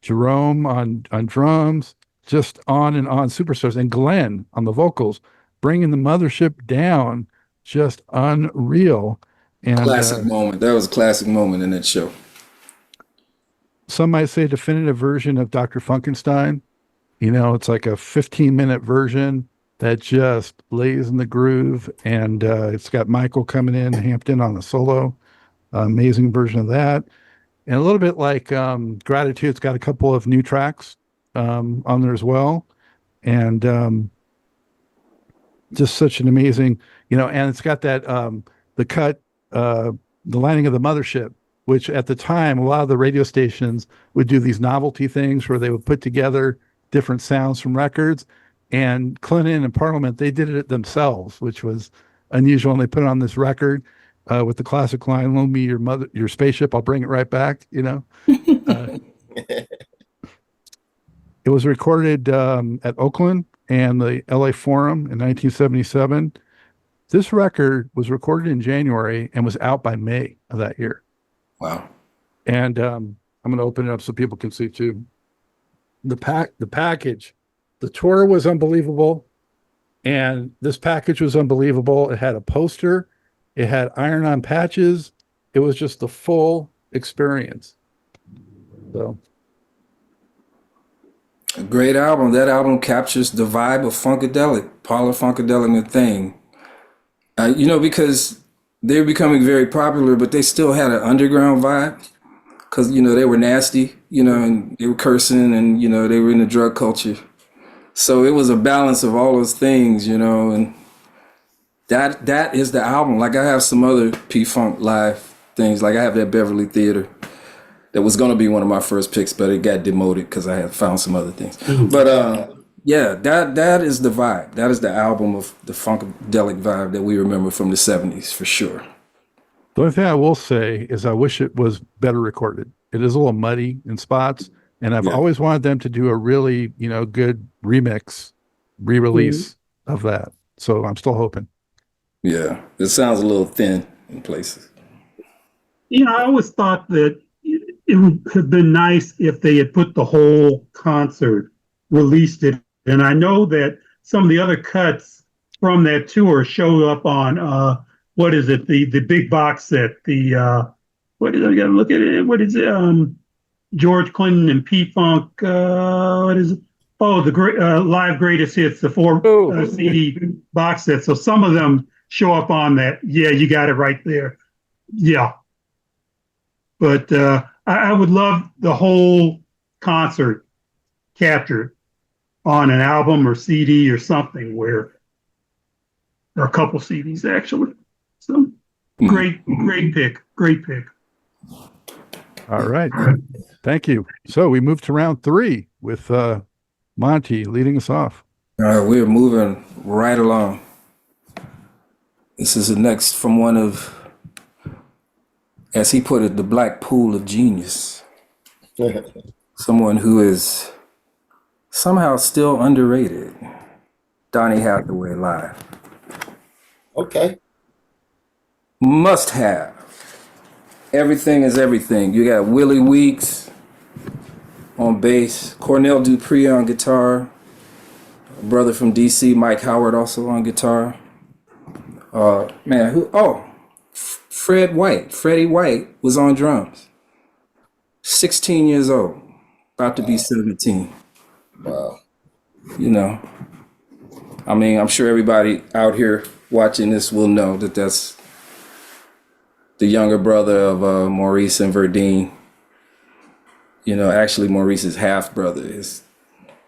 A: Jerome on drums, just on and on superstars, and Glenn on the vocals, bringing the mothership down, just unreal. And
D: Classic moment. That was a classic moment in that show.
A: Some might say definitive version of Dr. Funkenstein. It's like a 15-minute version that just lays in the groove, and it's got Michael coming in, Hampton on the solo. Amazing version of that. And a little bit like Gratitude's got a couple of new tracks on there as well. And just such an amazing, and it's got that, the cut, the Landing of the Mothership, which at the time, a lot of the radio stations would do these novelty things where they would put together different sounds from records. And Clinton and Parliament, they did it themselves, which was unusual. And they put it on this record with the classic line, "Loan me your spaceship, I'll bring it right back." It was recorded at Oakland and the LA Forum in 1977. This record was recorded in January and was out by May of that year.
D: Wow.
A: And I'm going to open it up so people can see too. The package, the tour was unbelievable. And this package was unbelievable. It had a poster. It had iron-on patches. It was just the full experience. So,
D: a great album. That album captures the vibe of Funkadelic, Parlor Funkadelic and thing. Because they're becoming very popular, but they still had an underground vibe. Because, they were nasty, and they were cursing and, they were in the drug culture. So it was a balance of all those things, and that is the album. Like I have some other P-Funk live things. Like I have that Beverly Theater that was going to be one of my first picks, but it got demoted because I had found some other things. But yeah, that is the vibe. That is the album of the Funkadelic vibe that we remember from the 70s for sure.
A: The only thing I will say is I wish it was better recorded. It is a little muddy in spots, and I've always wanted them to do a really, good remix, re-release of that. So I'm still hoping.
D: Yeah, it sounds a little thin in places.
C: I always thought that it would have been nice if they had put the whole concert, released it. And I know that some of the other cuts from that tour showed up on what is it? The big box set. What is I gotta look at it. What is it? George Clinton and P-Funk. What is it? Oh, the great live greatest hits, the 4 CD box set. So some of them show up on that. Yeah, you got it right there. Yeah. But I would love the whole concert captured on an album or CD or something, or a couple CDs actually. So great pick.
A: All right. Thank you. So we move to round 3 with Monty leading us off.
D: All right, we're moving right along. This is the next from one of, as he put it, the black pool of genius. Someone who is somehow still underrated. Donnie Hathaway live.
B: Okay.
D: Must have. Everything is everything. You got Willie Weeks on bass, Cornell Dupree on guitar, a brother from DC, Mike Howard, also on guitar. Freddie White was on drums. 16 years old, about to be 17.
B: Wow.
D: I'm sure everybody out here watching this will know that that's the younger brother of Maurice and Verdine. Actually Maurice's half brother. His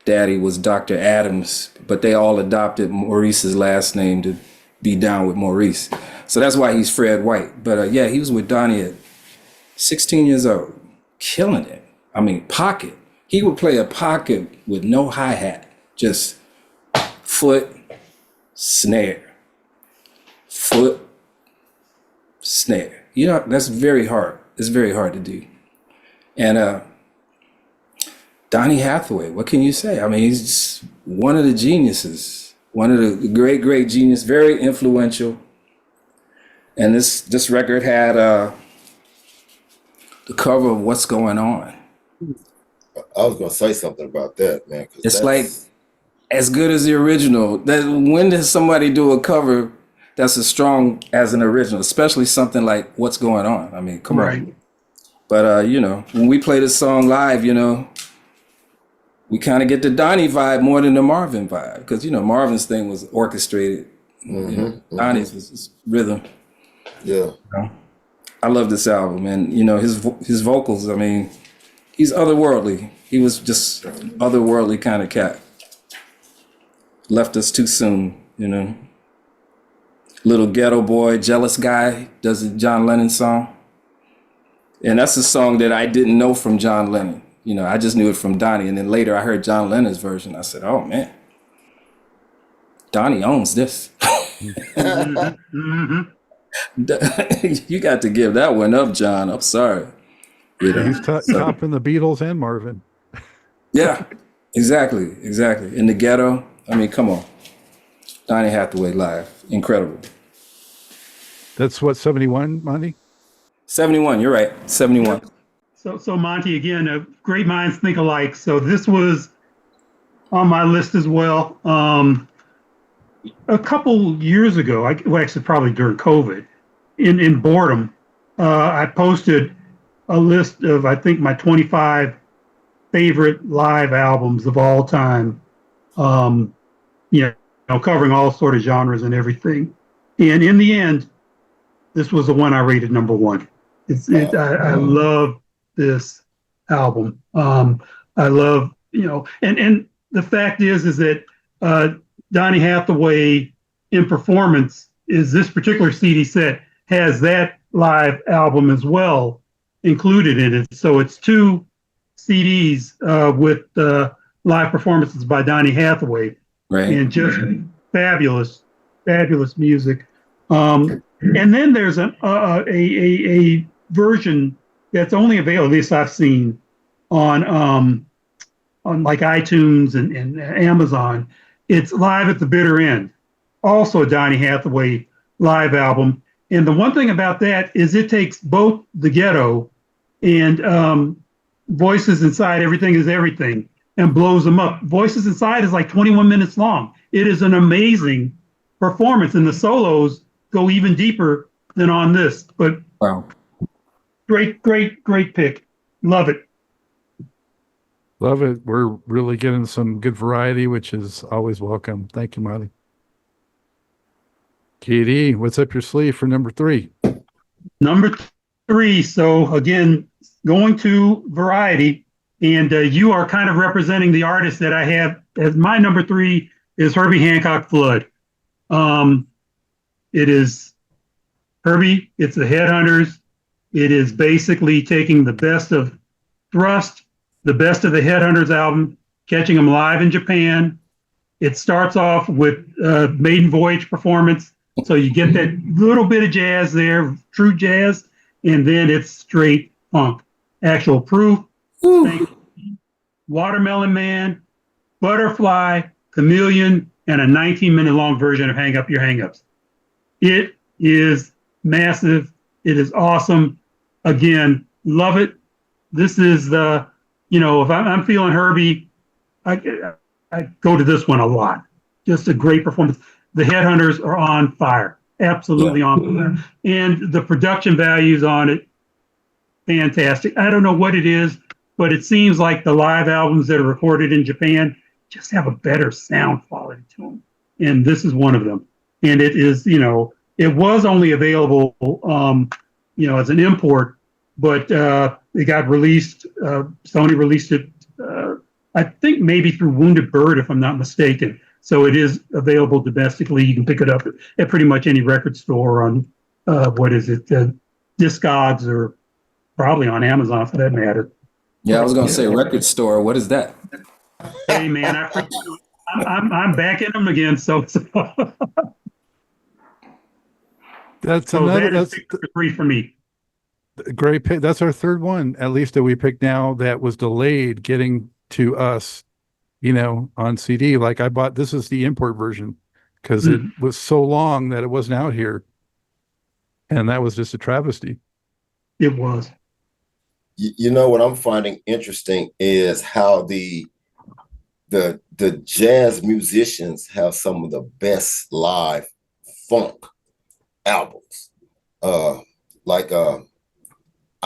D: daddy was Dr. Adams, but they all adopted Maurice's last name to be down with Maurice. So that's why he's Fred White. But yeah, he was with Donnie at 16 years old, killing it. I mean, pocket. He would play a pocket with no hi-hat, just foot, snare, foot, snare. You know, that's very hard. It's very hard to do. And Donnie Hathaway, what can you say? I mean, he's just one of the geniuses, one of the great genius, very influential. And this record had the cover of What's Going On.
B: I was gonna say something about that, man.
D: It's like as good as the original. When does somebody do a cover that's as strong as an original, especially something like What's Going On? I mean, come on. But you know, when we play this song live, you know, we kind of get the Donnie vibe more than the Marvin vibe, because you know Marvin's thing was orchestrated. You know, Donnie's was rhythm.
B: Yeah.
D: You know? I love this album, and you know his vocals. I mean, he's otherworldly. He was just otherworldly kind of cat. Left us too soon, you know. Little Ghetto Boy, Jealous Guy does a John Lennon song. And that's a song that I didn't know from John Lennon. You know, I just knew it from Donnie. And then later I heard John Lennon's version. I said, oh man, Donnie owns this. You got to give that one up, John. I'm sorry. You know,
A: He's topping the Beatles and Marvin.
D: Yeah, exactly. In the Ghetto. I mean, come on. Donnie Hathaway live. Incredible.
A: That's what, 71, Monty?
D: 71, you're right. 71.
C: So Monty, again, great minds think alike. So this was on my list as well. A couple years ago, actually probably during COVID, in boredom, I posted a list of, I think, my 25 favorite live albums of all time. You know, covering all sort of genres and everything. And in the end, this was the one I rated number one. I love this album. I love, you know, and the fact is that Donnie Hathaway in performance is this particular CD set has that live album as well included in it. So it's two CDs with live performances by Donnie Hathaway.
D: Right.
C: And just fabulous music. And then there's a version that's only available, at least I've seen, on like iTunes and Amazon. It's Live at the Bitter End, also a Donnie Hathaway live album. And the one thing about that is it takes both the Ghetto and Voices Inside, Everything is Everything, and blows them up. Voices Inside is like 21 minutes long. It is an amazing performance, and the solos go even deeper than on this. But
D: wow,
C: great pick. Love it.
A: Love it. We're really getting some good variety, which is always welcome. Thank you, Marty. KD, what's up your sleeve for number 3?
C: Number 3. So again, going to variety. And you are kind of representing the artist that I have as my number 3 is Herbie Hancock Flood. It is Herbie. It's the Headhunters. It is basically taking the best of Thrust, the best of the Headhunters album, catching them live in Japan. It starts off with Maiden Voyage performance. So you get that little bit of jazz there, true jazz, and then it's straight funk. Actual Proof. Watermelon Man, Butterfly, Chameleon, and a 19-minute long version of Hang Up Your Hang-Ups. It is massive. It is awesome. Again, love it. This is the, you know, if I'm feeling Herbie, I go to this one a lot. Just a great performance. The Headhunters are on fire. Absolutely on fire. And the production values on it, fantastic. I don't know what it is, but it seems like the live albums that are recorded in Japan just have a better sound quality to them. And this is one of them. And it is, you know, it was only available, you know, as an import, but it got released. Sony released it, I think maybe through Wounded Bird, if I'm not mistaken. So it is available domestically. You can pick it up at pretty much any record store on, Discogs, or probably on Amazon for that matter.
D: Yeah, I was gonna say record store. What is that?
C: Hey man, I'm back in them again. So
A: That's
C: so
A: another.
C: that is
A: That's
C: pick number 3 for me.
A: a great pick. That's our third one, at least, that we picked now that was delayed getting to us, on CD. Like I bought, this is the import version because it was so long that it wasn't out here. And that was just a travesty.
C: It was.
B: You know what I'm finding interesting is how the jazz musicians have some of the best live funk albums.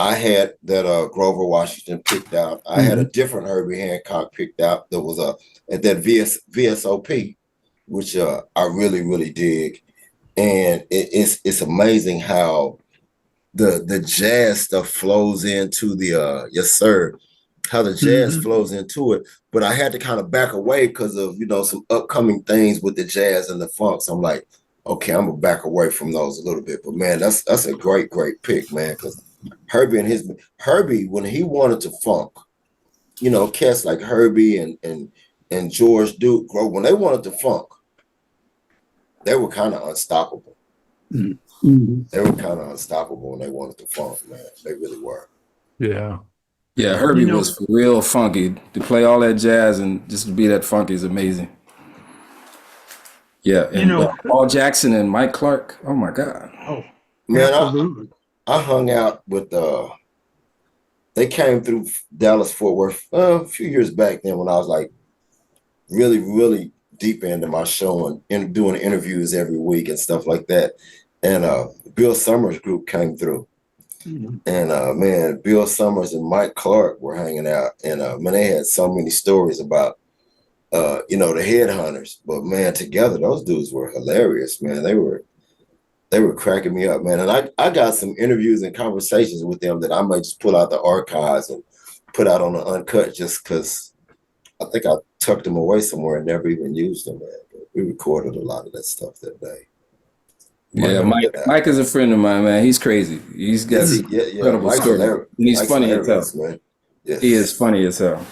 B: I had that Grover Washington picked out. I had a different Herbie Hancock picked out that was at that VSOP, which I really, really dig. And it's amazing how the jazz stuff flows into the yes sir, how the jazz flows into it. But I had to kind of back away because of some upcoming things with the jazz and the funk. So I'm like, okay, I'm gonna back away from those a little bit. But man, that's a great pick, man. Because Herbie, when he wanted to funk, cats like Herbie and George Duke, when they wanted to funk, they were kind of unstoppable. They were kind of unstoppable when they wanted to funk, man. They really were.
A: Yeah.
D: Yeah, Herbie was for real funky. To play all that jazz and just to be that funky is amazing. Yeah, and Paul Jackson and Mike Clark. Oh my God.
C: Oh,
B: man,
C: absolutely.
B: I hung out with they came through Dallas Fort Worth a few years back then when I was like really, really deep into my show and doing interviews every week and stuff like that. And Bill Summers' group came through. And man, Bill Summers and Mike Clark were hanging out. And man, they had so many stories about the Headhunters. But man, together those dudes were hilarious, man. They were cracking me up, man. And I got some interviews and conversations with them that I might just pull out the archives and put out on the Uncut just because I think I tucked them away somewhere and never even used them, man. But we recorded a lot of that stuff that day.
D: Yeah, Mike is a friend of mine, man. He's crazy. He's got incredible stories. He's funny as hell. Man. Yes. He is funny as hell.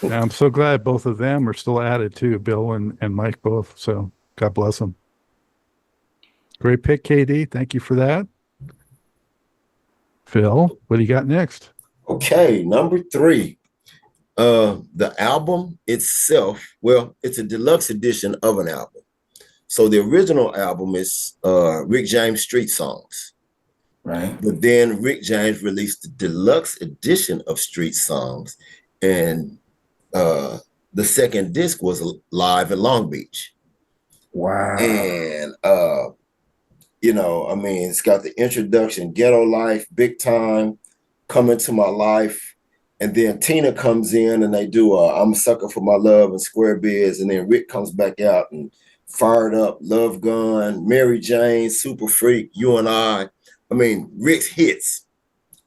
A: Yeah, I'm so glad both of them are still at it too, Bill and Mike both. So God bless them. Great pick, KD. Thank you for that. Phil, what do you got next?
B: Okay, number 3. The album itself, well, it's a deluxe edition of an album. So the original album is Rick James Street Songs.
D: Right.
B: But then Rick James released the deluxe edition of Street Songs. And the second disc was live in Long Beach.
D: Wow.
B: And it's got the introduction, Ghetto Life, Big Time, Come Into My Life. And then Tina comes in and they do I'm a Sucker for My Love and Square Bids. And then Rick comes back out and Fired Up, Love Gun, Mary Jane, Super Freak, You and I. I mean, Rick's hits.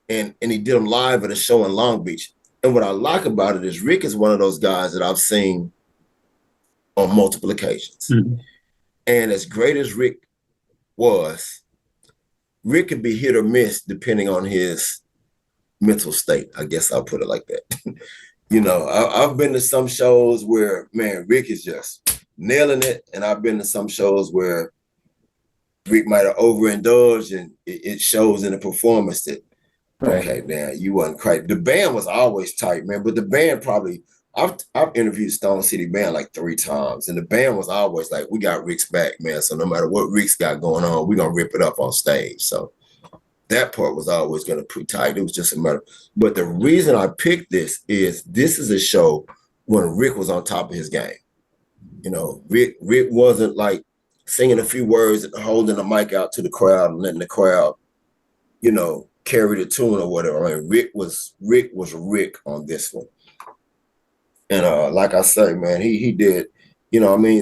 B: And he did them live at a show in Long Beach. And what I like about it is Rick is one of those guys that I've seen on multiple occasions. And as great as Rick was, Rick could be hit or miss depending on his mental state. I guess I'll put it like that. I've been to some shows where, man, Rick is just nailing it. And I've been to some shows where Rick might have overindulged and it shows in the performance that, okay, man, you wasn't quite. The band was always tight, man, but the band probably, I've interviewed Stone City Band like 3 times, and the band was always like, we got Rick's back, man. So no matter what Rick's got going on, we're going to rip it up on stage. So that part was always going to be tight. It was just a matter. But the reason I picked this is a show when Rick was on top of his game. Rick wasn't like singing a few words and holding the mic out to the crowd and letting the crowd, carry the tune or whatever. I mean, Rick was Rick on this one. And like I say, man, he did,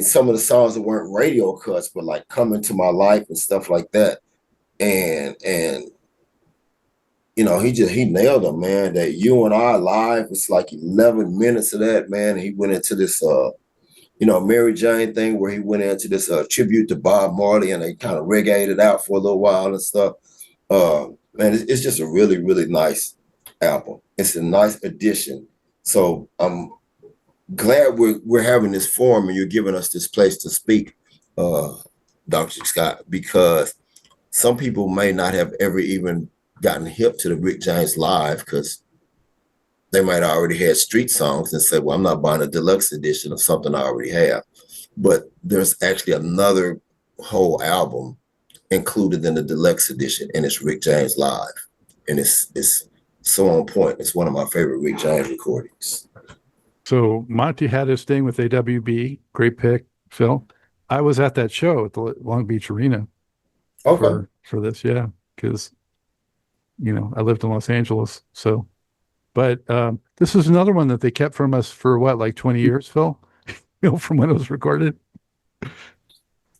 B: some of the songs that weren't radio cuts, but like Come Into My Life and stuff like that. And he nailed them, man. That You and I live, it's like 11 minutes of that, man. He went into this Mary Jane thing where he went into this tribute to Bob Marley and they kind of reggaeed it out for a little while and stuff. Man, it's just a really, really nice album. It's a nice addition. So I'm glad we're having this forum and you're giving us this place to speak, Dr. Scott, because some people may not have ever even gotten hip to the Rick James Live because they might have already had street songs and said, well, I'm not buying a deluxe edition of something I already have. But there's actually another whole album included in the deluxe edition, and it's Rick James Live. And it's so on point. It's one of my favorite Rick James recordings.
A: So Monty had his thing with AWB. Great pick, Phil. I was at that show at the Long Beach Arena for this, yeah, because I lived in Los Angeles. So, but this is another one that they kept from us for what, like 20 years, Phil? From when it was recorded.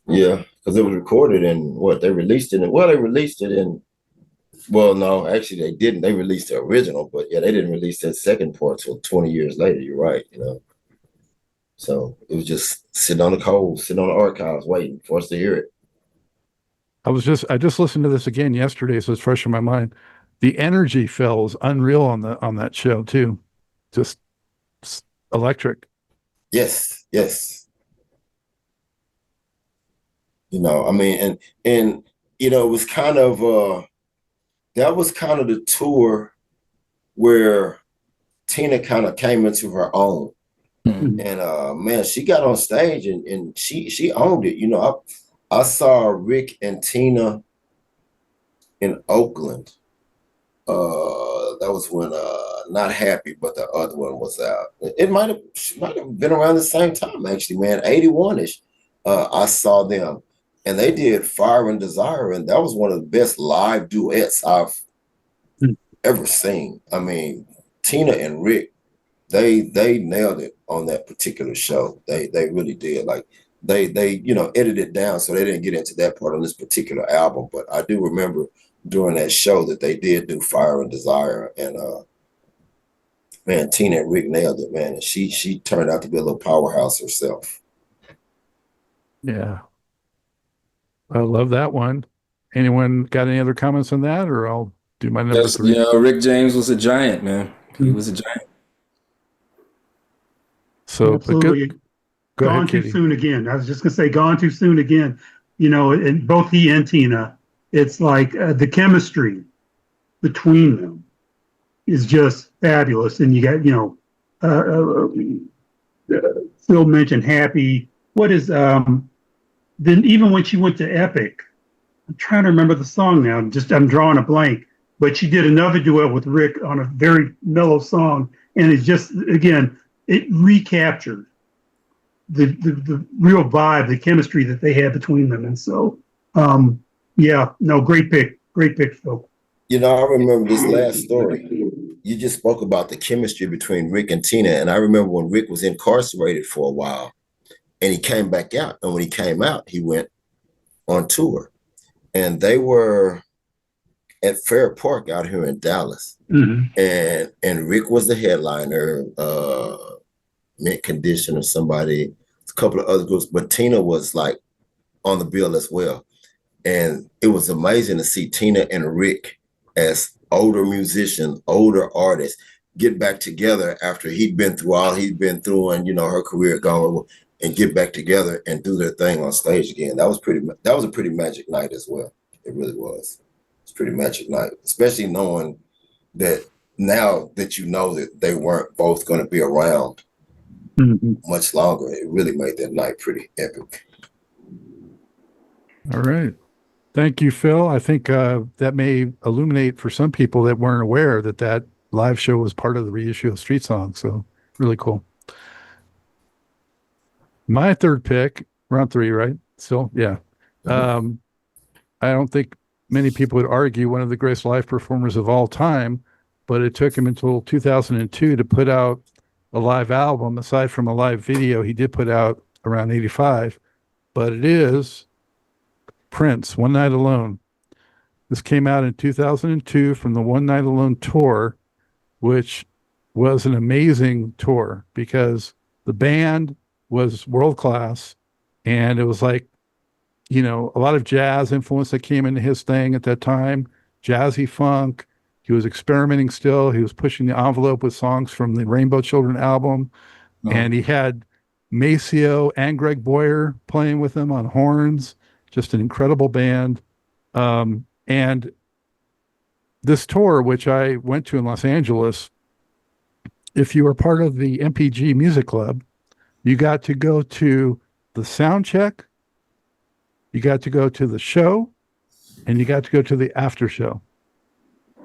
B: Yeah, because it was recorded and they released it. They released it in. Well, no, actually they didn't. They released the original, but yeah, they didn't release that second part till 20 years later. You're right, So it was just sitting on the archives, waiting for us to hear it.
A: I just listened to this again yesterday, so it's fresh in my mind. The energy, Phil, is unreal on that show too. Just electric.
B: Yes. I mean, and it was kind of that was kind of the tour where Tina kind of came into her own. Mm-hmm. And man, she got on stage and she owned it. I saw Rick and Tina in Oakland. That was when Not Happy, but the other one was out. It might have been around the same time, actually, man. 81-ish. I saw them. And they did Fire and Desire, and that was one of the best live duets I've ever sing. I mean, Tina and Rick, they nailed it on that particular show. They really did. Like they edited it down so they didn't get into that part on this particular album. But I do remember during that show that they did do Fire and Desire, and man, Tina and Rick nailed it, man. And she turned out to be a little powerhouse herself.
A: Yeah. I love that one. Anyone got any other comments on that, or I'll do my number 3?
D: Rick James was a giant, man. He was a giant.
A: So,
C: absolutely.
A: Go
C: gone
A: ahead,
C: too
A: Katie.
C: soon again. I was just gonna say, gone too soon again. And both he and Tina, it's like the chemistry between them is just fabulous. And you got, Phil mentioned Happy. What is then even when she went to Epic, I'm trying to remember the song now. I'm drawing a blank. But she did another duet with Rick on a very mellow song, and it's just, again, it recaptured the real vibe, the chemistry that they had between them. And so, great pick, Phil.
B: I remember this last story. You just spoke about the chemistry between Rick and Tina, and I remember when Rick was incarcerated for a while, and he came back out. And when he came out, he went on tour. And they were at Fair Park out here in Dallas. Mm-hmm. And Rick was the headliner, Mint Condition or somebody, a couple of other groups, but Tina was like on the bill as well. And it was amazing to see Tina and Rick as older musicians, older artists, get back together after he'd been through all he'd been through and, her career gone, and get back together and do their thing on stage again. That was a pretty magic night as well. It really was. It's a pretty magic night, especially knowing that now that that they weren't both going to be around much longer. It really made that night pretty epic.
A: All right. Thank you, Phil. I think that may illuminate for some people that weren't aware that live show was part of the reissue of Street Song. So really cool. My third pick, round 3, right? Still, yeah. Mm-hmm. I don't think many people would argue one of the greatest live performers of all time, but it took him until 2002 to put out a live album. Aside from a live video, he did put out around 85, but it is Prince, One Night Alone. This came out in 2002 from the One Night Alone tour, which was an amazing tour because the band was world class. And it was like, you know, a lot of jazz influence that came into his thing at that time, jazzy funk. He was experimenting still. He was pushing the envelope with songs from the Rainbow Children album. And he had Maceo and Greg Boyer playing with him on horns, just an incredible band. And this tour, which I went to in Los Angeles, if you were part of the MPG Music Club, you got to go to the sound check, you got to go to the show, and you got to go to the after show.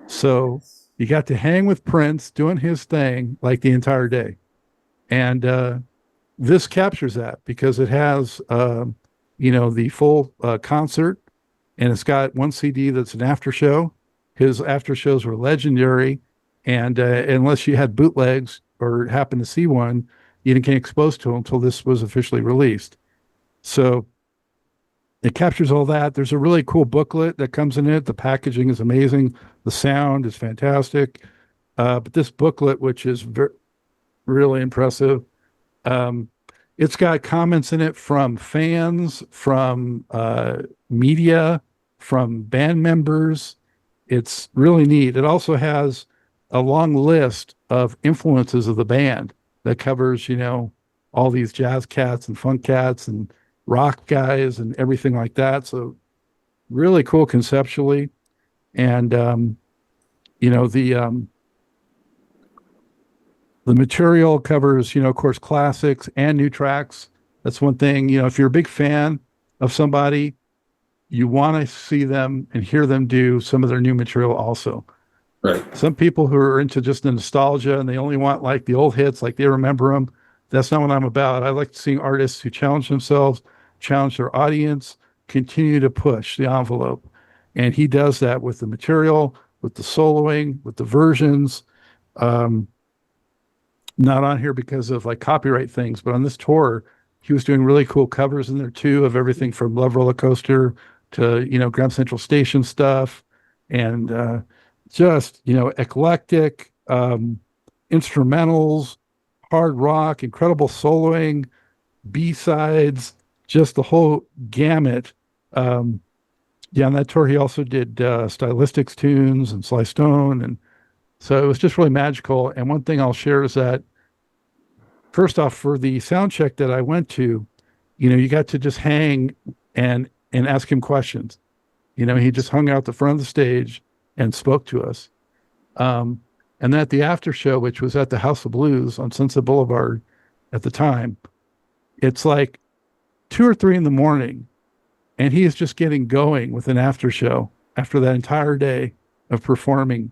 A: So you got to hang with Prince doing his thing like the entire day. And this captures that because it has, you know, the full concert, and it's got one CD that's an after show. His after shows were legendary. And unless you had bootlegs or happened to see one, you didn't get exposed to them until this was officially released. So it captures all that. There's a really cool booklet that comes in it. The packaging is amazing. The sound is fantastic. But this booklet, which is really impressive, it's got comments in it from fans, from media, from band members. It's really neat. It also has a long list of influences of the band that covers, you know, all these jazz cats and funk cats and rock guys and everything like that. So really cool conceptually. And, you know, the material covers, you know, of course, classics and new tracks. That's one thing, you know, if you're a big fan of somebody, you want to see them and hear them do some of their new material also.
D: Right.
A: Some people who are into just the nostalgia and they only want like the old hits, like they remember them. That's not what I'm about. I like seeing artists who challenge themselves, challenge their audience, continue to push the envelope. And he does that with the material, with the soloing, with the versions. Not on here because of like copyright things, but on this tour, he was doing really cool covers in there too of everything from Love Roller Coaster to, you know, Grand Central Station stuff, and just, you know, eclectic instrumentals, hard rock, incredible soloing, B-sides, just the whole gamut. Yeah, on that tour, he also did Stylistics tunes and Sly Stone, and so it was just really magical. And one thing I'll share is that, first off, for the sound check that I went to, you know, you got to just hang and ask him questions. You know, he just hung out the front of the stage and spoke to us. And then at the after show, which was at the House of Blues on Sunset Boulevard at the time, it's like 2 or 3 in the morning, and he is just getting going with an after show after that entire day of performing.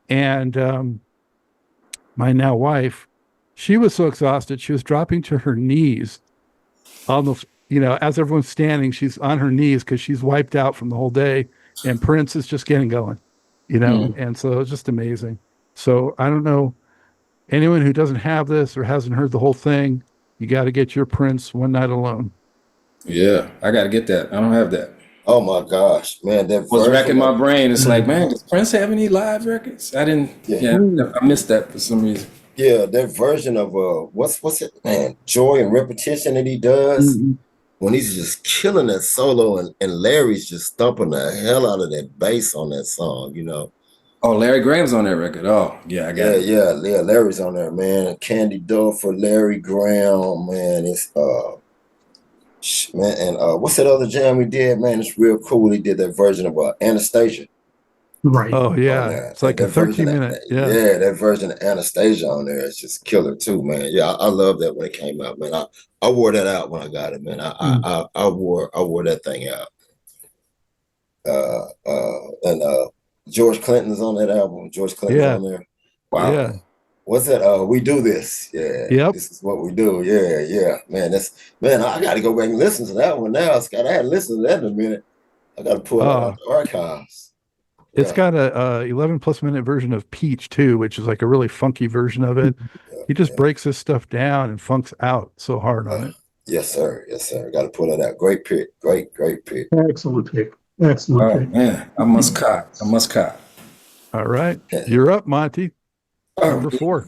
A: And my now wife, she was so exhausted, she was dropping to her knees on the, you know, as everyone's standing, she's on her knees because she's wiped out from the whole day, and Prince is just getting going, you know, and so it's just amazing. So I don't know, anyone who doesn't have this or hasn't heard the whole thing, you got to get your Prince One Night Alone.
D: Yeah, I got to get that. I don't have that.
B: Oh my gosh, man! That
D: I was racking my
B: of-
D: brain. It's like, man, does Prince have any live records? I didn't.
B: Yeah.
D: Yeah, I missed that for some reason.
B: Yeah, that version of what's it, man? Joy and Repetition that he does when he's just killing that solo, and Larry's just thumping the hell out of that bass on that song, you know.
D: Oh, Larry Graham's on that record. Oh, yeah, I got it.
B: Yeah, Larry's on there, man. Candy Dove for Larry Graham, man. It's man, and what's that other jam we did, man? It's real cool. He did that version of Anastasia.
C: Right.
A: Oh yeah,
B: on there.
A: it's like a
B: That version
A: 13-minute.
B: of,
A: Yeah.
B: that version of Anastasia on there is just killer too, man. Yeah, I love that when it came out, man. I wore that out when I got it, man. I wore that thing out. And George Clinton's on that album. George Clinton's
A: Yeah.
B: on there. Wow.
A: Yeah.
B: What's that? We Do This. Yeah.
A: Yep.
B: This is what we do. Yeah. Man, I gotta go back and listen to that one now, Scott. I hadn't listened to that in a minute. I gotta pull it out the archives.
A: It's got a 11+ minute version of Peach too, which is like a really funky version of it. He just breaks this stuff down and funks out so hard on it.
B: Yes, sir. Got to pull that out. Great pick. Great pick.
C: Excellent pick. Excellent
D: Oh
C: pick.
D: man, I must cop.
A: All right, you're up, Monty. Number 4.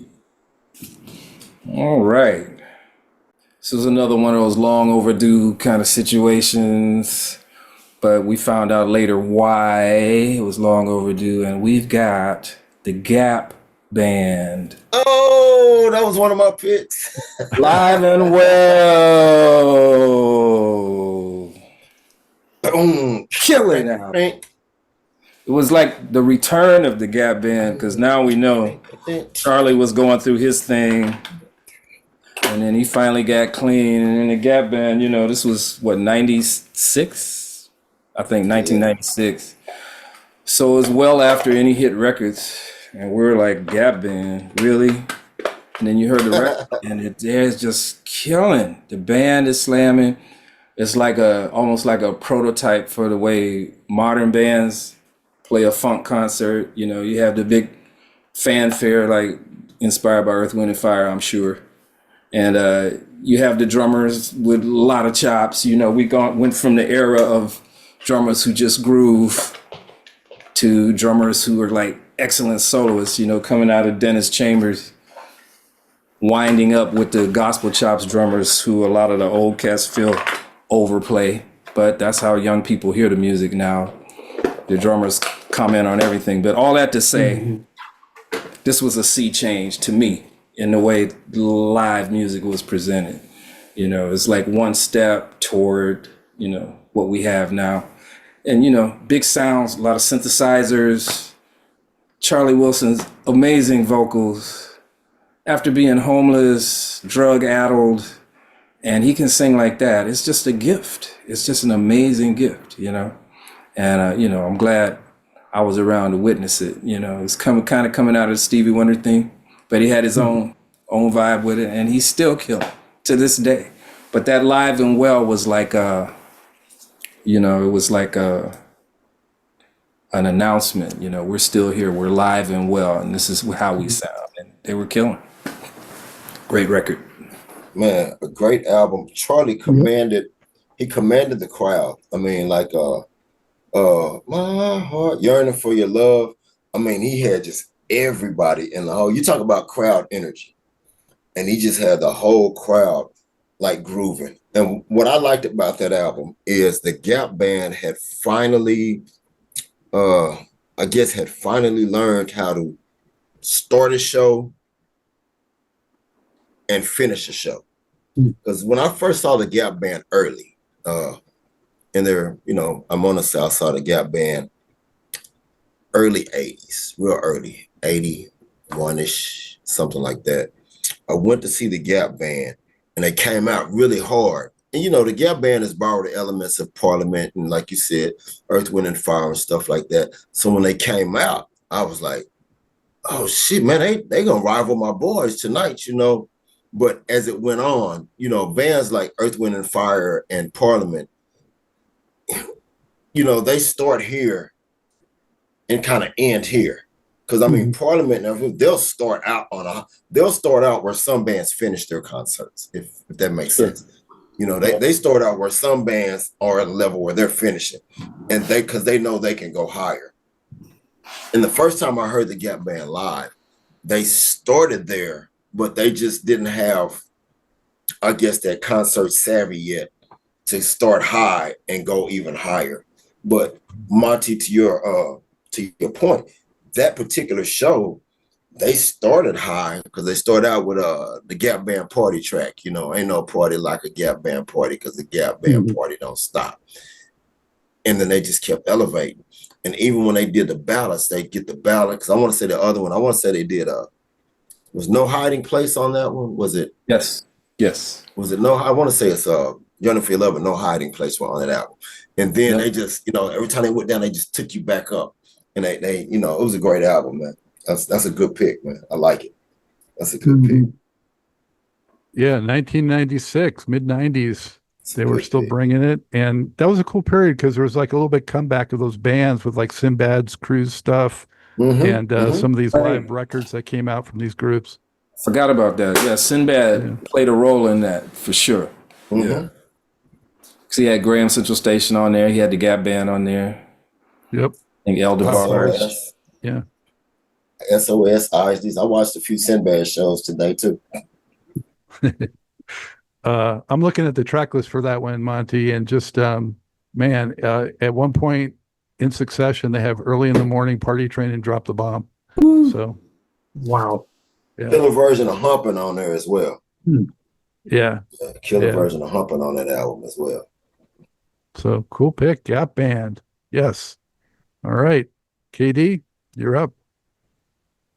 D: All right. This was another one of those long overdue kind of situations, but we found out later why it was long overdue, and we've got the Gap Band.
B: Oh, that was one of my picks.
D: Live and well. Killing out. It was like the return of the Gap Band, because now we know Charlie was going through his thing, and then he finally got clean. And then the Gap Band, you know, this was what, 96? I think 1996. So it was well after any hit records, and we're like, Gap Band, really? And then you heard the record, and it's just killing. The band is slamming. It's like almost like a prototype for the way modern bands play a funk concert. You know, you have the big fanfare, like inspired by Earth, Wind, and Fire, I'm sure. And you have the drummers with a lot of chops. You know, went from the era of drummers who just groove to drummers who are like excellent soloists, you know, coming out of Dennis Chambers, winding up with the gospel chops drummers who a lot of the old cats feel overplay. But that's how young people hear the music now. The drummers comment on everything. But all that to say, this was a sea change to me in the way live music was presented. You know, it's like one step toward, you know, what we have now. And, you know, big sounds, a lot of synthesizers, Charlie Wilson's amazing vocals. After being homeless, drug-addled, and he can sing like that. It's just a gift. It's just an amazing gift, you know. And, you know, I'm glad I was around to witness it. You know, it's kind of coming out of the Stevie Wonder thing, but he had his own vibe with it, and he's still killing to this day. But that Live and Well was like, you know, it was like an announcement. You know, we're still here. We're live and well, and this is how we sound. And they were killing. Great record.
B: Man, a great album. Charlie commanded the crowd. I mean, like my heart yearning for your love. I mean, he had just everybody in the whole, you talk about crowd energy. And he just had the whole crowd like grooving. And what I liked about that album is the Gap Band had finally learned how to start a show and finish a show. Because when I first saw the Gap Band early, in there, you know, I'm on the south side of the Gap Band, early 80s, real early, 81-ish, something like that. I went to see the Gap Band, and they came out really hard. And, you know, the Gap Band has borrowed the elements of Parliament and, like you said, Earth, Wind, and Fire and stuff like that. So when they came out, I was like, oh, shit, man, they going to rival my boys tonight, you know. But as it went on, you know, bands like Earth, Wind, and Fire and Parliament, you know, they start here and kind of end here. Because, I mean, Parliament, they'll start out where some bands finish their concerts, if that makes sense. You know, they start out where some bands are at a level where they're finishing, and because they know they can go higher. And the first time I heard the Gap Band live, they started there, but they just didn't have, I guess, that concert savvy yet to start high and go even higher. But Monty, to your point, that particular show, they started high because they started out with the Gap Band party track. You know, ain't no party like a Gap Band party because the Gap Band party don't stop. And then they just kept elevating. And even when they did the ballads, they get the ballad. Because I want to say the other one, I want to say they did was No Hiding Place on that one? Was it?
D: Yes.
B: Was it no? I want to say it's Yearning for Your Love, No Hiding Place on that album. And then they just, you know, every time they went down, they just took you back up. And they, you know, it was a great album, man. That's a good pick, man. I like it. That's a good pick.
A: Yeah, 1996, mid 90s, they were still bringing it, and that was a cool period because there was like a little bit comeback of those bands with like Sinbad's Cruise stuff and some of these live records that came out from these groups.
D: Forgot about that. Yeah, Sinbad played a role in that for sure. Yeah, because he had Graham Central Station on there. He had the Gap Band on there.
A: Yep.
D: I think Elder Bars.
A: Yeah.
B: SOS, ISDs. I watched a few Sinbad shows today too.
A: I'm looking at the track list for that one, Monty, and just man, at one point in succession, they have Early in the Morning, Party Train, and Drop the Bomb. So
C: Wow.
A: yeah,
B: Killer version of Humping on there as well.
A: yeah.
B: Killer
A: Yeah.
B: version of Humping on that album as well.
A: So cool pick, Gap Band. Yes. All right, KD, you're up.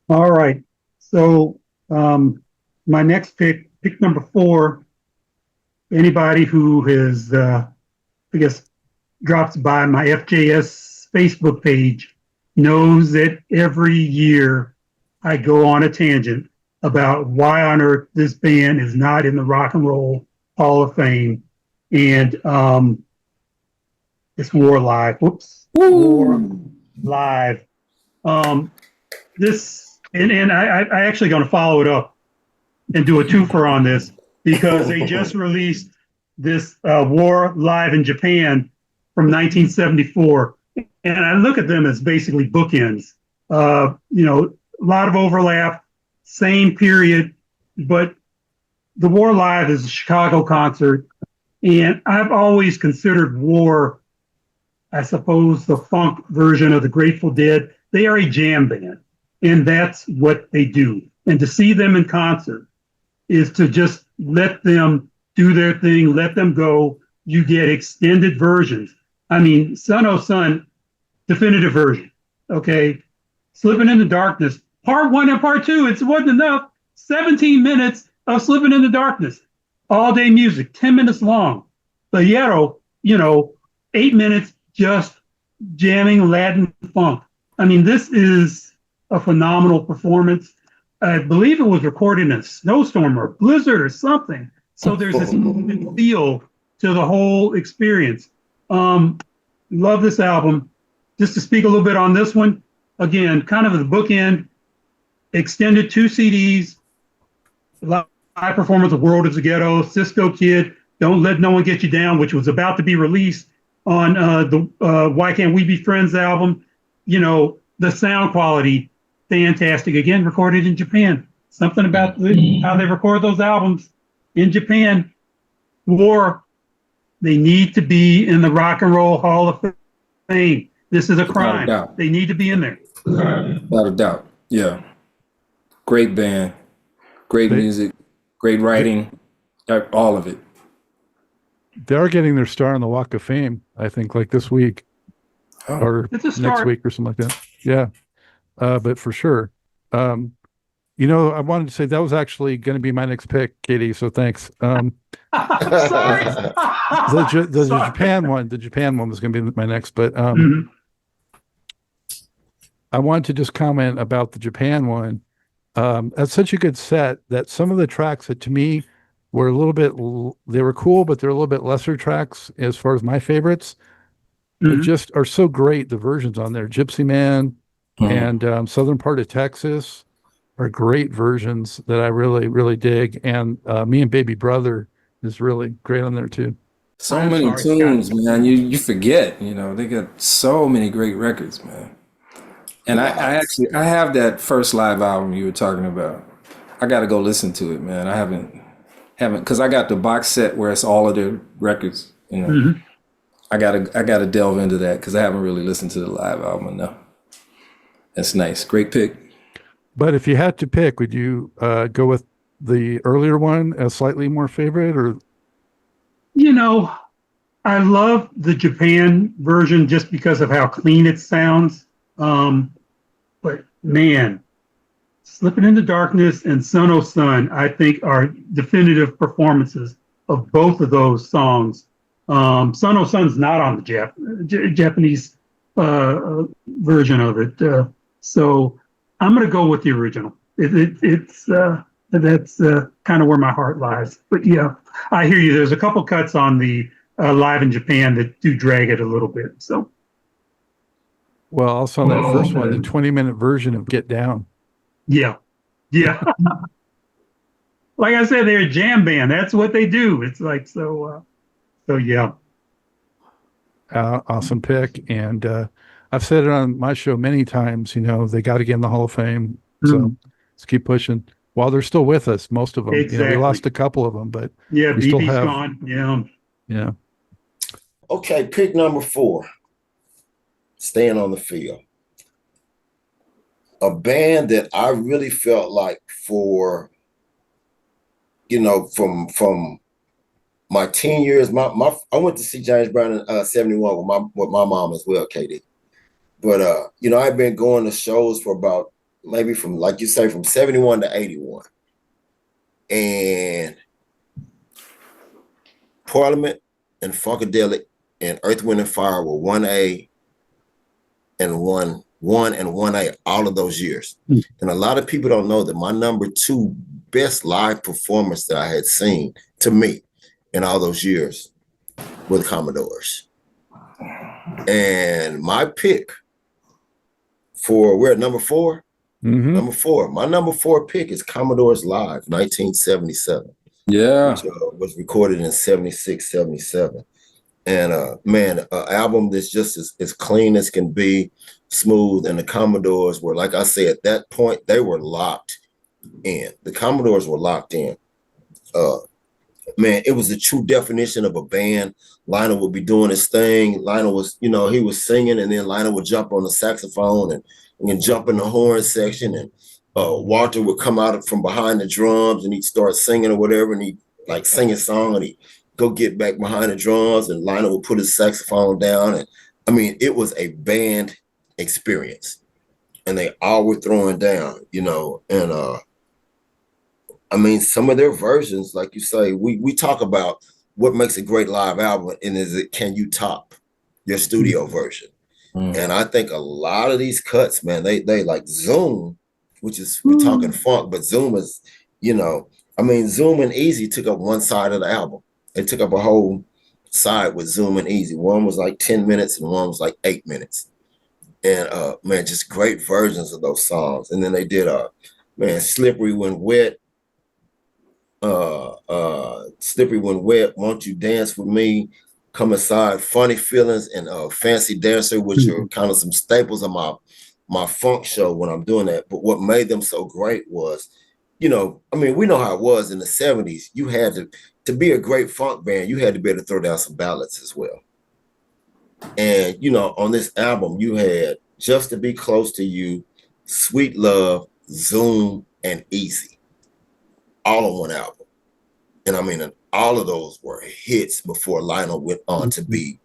C: All right. So my next pick number 4, anybody who has, I guess, drops by my FJS Facebook page knows that every year I go on a tangent about why on earth this band is not in the Rock and Roll Hall of Fame. And it's War Live. Whoops. War Live. This, and I actually going to follow it up and do a twofer on this because they just released this War Live in Japan from 1974. And I look at them as basically bookends. A lot of overlap, same period, but the War Live is a Chicago concert. And I've always considered War, I suppose, the funk version of the Grateful Dead. They are a jam band, and that's what they do. And to see them in concert is to just let them do their thing, let them go. You get extended versions. I mean, Son Oh Son, definitive version, okay? Slipping in the Darkness, part 1 and part 2, it wasn't enough. 17 minutes of Slipping in the Darkness. All day music, 10 minutes long. Bayero, 8 minutes just jamming Latin funk. I mean, this is a phenomenal performance. I believe it was recorded in a snowstorm or blizzard or something. So there's this feel to the whole experience. Love this album. Just to speak a little bit on this one, again, kind of the bookend, extended 2 CDs, live performance of World is a Ghetto, Cisco Kid, Don't Let No One Get You Down, which was about to be released on the Why Can't We Be Friends album. The sound quality, fantastic. Again, recorded in Japan. Something about how they record those albums in Japan. War, they need to be in the Rock and Roll Hall of Fame. This is a crime.
D: doubt.
C: They need to be in there.
D: Without a doubt. Yeah. Great band, great
A: They-
D: music, great writing, all of it.
A: They are getting their star on the Walk of Fame, I think, like this week or
C: It's a
A: next
C: start.
A: week or something like that. Yeah. But for sure. I wanted to say that was actually going to be my next pick, Katie. So thanks.
C: Sorry.
A: The
C: Sorry.
A: Japan one was going to be my next, but
C: Mhm.
A: I wanted to just comment about the Japan one. That's such a good set that some of the tracks that to me were a little bit, they were cool, but they're a little bit lesser tracks as far as my favorites. They
C: Mhm.
A: just are so great. The versions on there, Gypsy Man and Southern Part of Texas are great versions that I really, really dig. And Me and Baby Brother is really great on there too.
D: So
C: I'm
D: many
C: sorry, Scott.
D: tunes, man. You forget, they got so many great records, man. And I have that first live album you were talking about. I got to go listen to it, man. I haven't, because I got the box set where it's all of their records.
C: Mhm.
D: I gotta delve into that because I haven't really listened to the live album enough. That's nice, great pick.
A: But if you had to pick, would you go with the earlier one as slightly more favorite or?
C: I love the Japan version just because of how clean it sounds. But man, Slipping in the Darkness and Son Oh Son, I think, are definitive performances of both of those songs. Son Oh Son's not on the Japanese version of it. So I'm going to go with the original. That's kind of where my heart lies. But yeah, I hear you. There's a couple cuts on the Live in Japan that do drag it a little bit. So
A: Well, also on that first one, the 20-minute version of Get Down.
C: yeah. Like I said, they're a jam band. That's what they do. It's like so yeah.
A: Awesome pick. And I've said it on my show many times, they got to get in the Hall of Fame. So let's keep pushing. while they're still with us, most of them. You know, we
C: Exactly.
A: lost a couple of them, but
C: Yeah,
A: we still
C: BB's
A: have.
C: gone. Yeah.
A: Yeah.
B: Okay, pick number 4. Staying on the field. A band that I really felt like for, from my teen years, I went to see James Brown in 71 with my mom as well, Katie. But I've been going to shows for about maybe from, like you say, from 71 to 81. And Parliament and Funkadelic and Earth, Wind and Fire were 1A and 1 and 1A all of those years. And a lot of people don't know that my number 2 best live performance that I had seen, to me, in all those years were the Commodores. And my pick we're at number 4.
A: Mm-hmm.
B: Number 4. My number 4 pick is Commodores Live, 1977.
D: Yeah.
B: Which was recorded in 76, 77. And an album that's just as clean as can be, smooth. And the Commodores were, like I said, at that point, they were locked in. The Commodores were locked in. It was the true definition of a band. Lionel would be doing his thing. Lionel was, he was singing, and then Lionel would jump on the saxophone and jump in the horn section. And Walter would come out from behind the drums, and he'd start singing or whatever, and he'd like sing a song, and he'd go get back behind the drums, and Lionel would put his saxophone down. And it was a band experience, and they all were throwing down, and some of their versions, like you say, we talk about what makes a great live album, and can you top your studio version? And I think a lot of these cuts, man, they like Zoom, which is, we're talking funk, but Zoom is, Zoom and Easy took up one side of the album. They took up a whole side with Zoom and Easy. One was like 10 minutes and one was like 8 minutes. And just great versions of those songs. And then they did Slippery When Wet, Slippery When Wet, Won't You Dance With Me, Come Inside, Funny Feelings, and Fancy Dancer, which are kind of some staples of my funk show when I'm doing that. But what made them so great was, we know how it was in the 70s. You had to be a great funk band, you had to be able to throw down some ballads as well. And, on this album, you had Just to Be Close to You, Sweet Love, Zoom, and Easy, all on one album. And all of those were hits before Lionel went on to be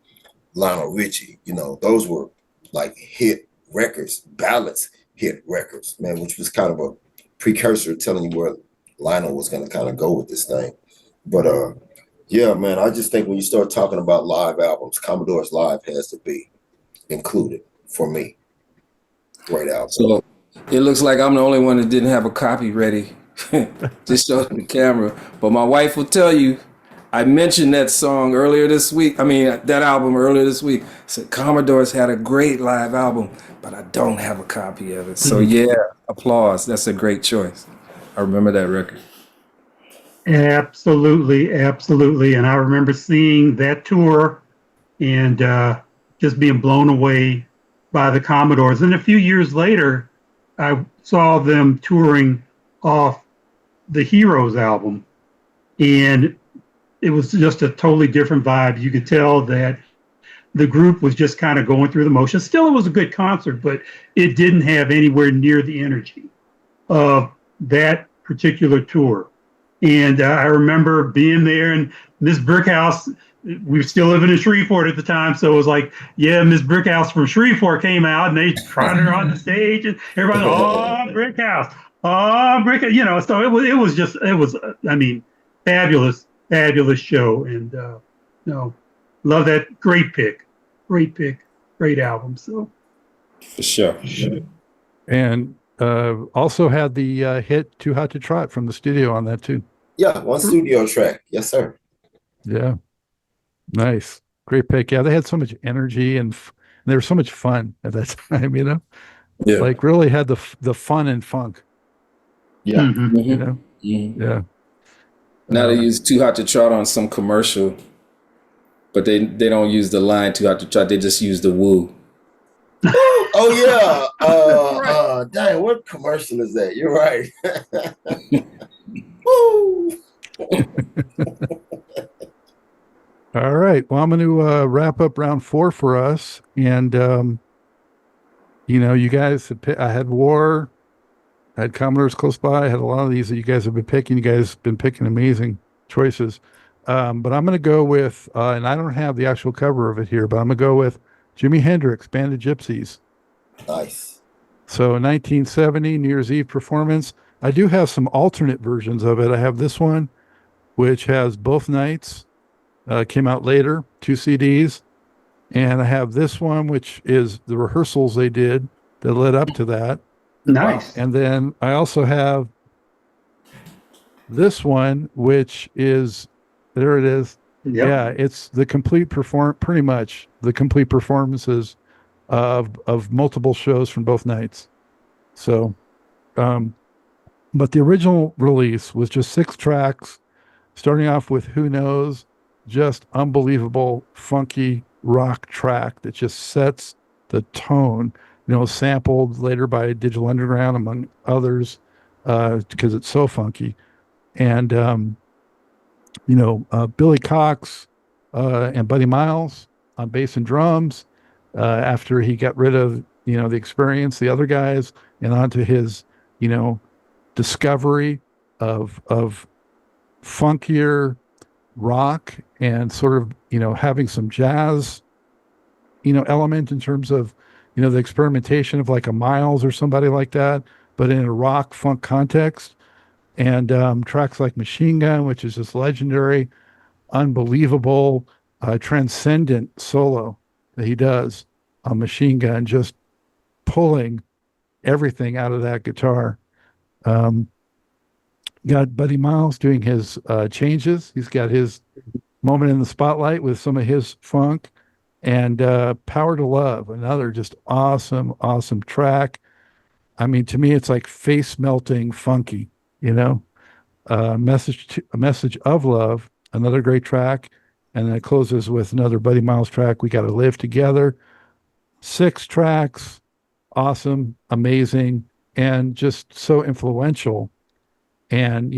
B: Lionel Richie. Those were like hit records, ballads hit records, man, which was kind of a precursor telling you where Lionel was going to kind of go with this thing. But yeah, man, I just think when you start talking about live albums, Commodores Live has to be included for me. Great album.
D: So it looks like I'm the only one that didn't have a copy ready to show the camera. But my wife will tell you, I mentioned that song earlier this week. That album earlier this week. I said Commodores had a great live album, but I don't have a copy of it. So yeah, applause. That's a great choice. I remember that record.
C: Absolutely, absolutely. And I remember seeing that tour and just being blown away by the Commodores. And a few years later, I saw them touring off the Heroes album, and it was just a totally different vibe. You could tell that the group was just kind of going through the motions. Still, it was a good concert, but it didn't have anywhere near the energy of that particular tour. And I remember being there, and Miss Brickhouse, we were still living in Shreveport at the time, so it was like, yeah, Miss Brickhouse from Shreveport came out, and they trotted her on the stage, and everybody, oh, Brickhouse, oh, Brickhouse, so it was fabulous show, and love that, great pick, great album. So
D: For sure.
A: And also had the hit Too Hot to Trot from the studio on that too.
B: Yeah, one studio track. Yes, sir.
A: Yeah. Nice. Great pick. Yeah, they had so much energy and they were so much fun at that time,
D: Yeah.
A: Like really had the fun and funk,
B: Yeah.
D: Mhm.
A: Yeah.
D: Now they use Too Hot to Trot on some commercial, but they don't use the line Too Hot to Trot. They just use the woo.
B: Oh yeah.
A: Right.
B: Dang, what commercial is that? You're right. Woo.
A: All right. Well, I'm going to wrap up round 4 for us. And, you guys, I had War, I had Commodores close by. I had a lot of these that you guys have been picking. You guys have been picking amazing choices. But I'm going to go with, and I don't have the actual cover of it here, but I'm going to go with Jimi Hendrix, Band of Gypsies.
B: Nice.
A: So 1970 New Year's Eve performance. I do have some alternate versions of it. I have this one, which has both nights, came out later, 2 CDs. And I have this one, which is the rehearsals they did that led up to that.
C: Nice.
A: And then I also have this one, which is, there it is.
C: Yep.
A: Yeah, it's the complete pretty much the complete performances of multiple shows from both nights. So, but the original release was just 6 tracks, starting off with Who Knows, just unbelievable funky rock track that just sets the tone. Sampled later by Digital Underground among others, because it's so funky. And Billy Cox and Buddy Miles on bass and drums, after he got rid of the Experience, the other guys, and onto his discovery of funkier rock and sort of having some jazz element in terms of the experimentation of like a Miles or somebody like that, but in a rock funk context. And tracks like Machine Gun, which is just legendary, unbelievable, transcendent solo that he does on Machine Gun, just pulling everything out of that guitar. Got Buddy Miles doing his changes. He's got his moment in the spotlight with some of his funk. And Power to Love, another just awesome track. I mean, to me, it's like face melting funky, a message of love, another great track. And then it closes with another Buddy Miles track, We Gotta Live Together. 6 tracks, awesome, amazing, and just so influential. And,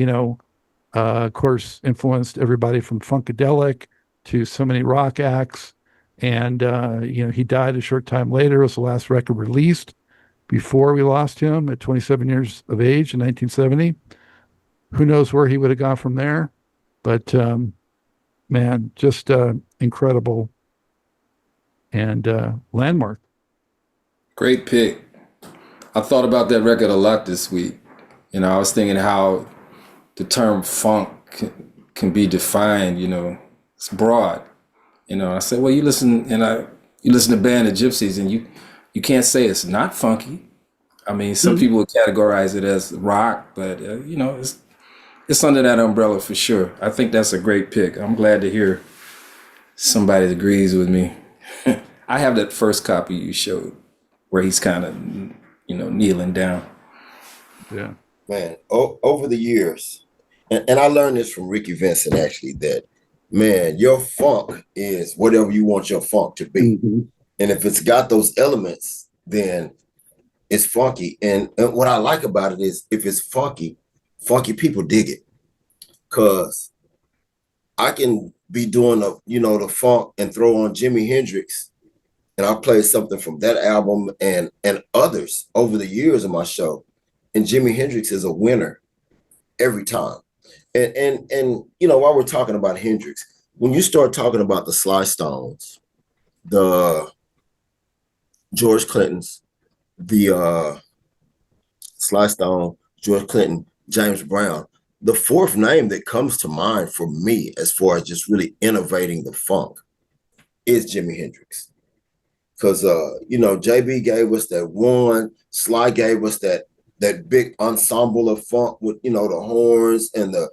A: of course, influenced everybody from Funkadelic to so many rock acts. And, he died a short time later. It was the last record released before we lost him at 27 years of age in 1970. Who knows where he would have gone from there? But, man, just incredible and landmark.
D: Great pick. I thought about that record a lot this week. I was thinking how the term funk can be defined, it's broad. I said, well, you listen to Band of Gypsies and you can't say it's not funky. I mean, some people would categorize it as rock, but it's under that umbrella for sure. I think that's a great pick. I'm glad to hear somebody agrees with me. I have that first copy you showed where he's kind of, kneeling down.
A: Yeah.
B: Man, over the years, and I learned this from Ricky Vincent, actually, that, man, your funk is whatever you want your funk to be.
C: Mm-hmm.
B: And if it's got those elements, then it's funky. And what I like about it is if it's funky people dig it. Because I can be doing the funk and throw on Jimi Hendrix, and I'll play something from that album and others over the years of my show. And Jimi Hendrix is a winner every time. And while we're talking about Hendrix, when you start talking about the Sly Stones, the George Clintons, the Sly Stone, George Clinton, James Brown, the fourth name that comes to mind for me as far as just really innovating the funk is Jimi Hendrix. Because, JB gave us that one, Sly gave us that big ensemble of funk with, the horns and the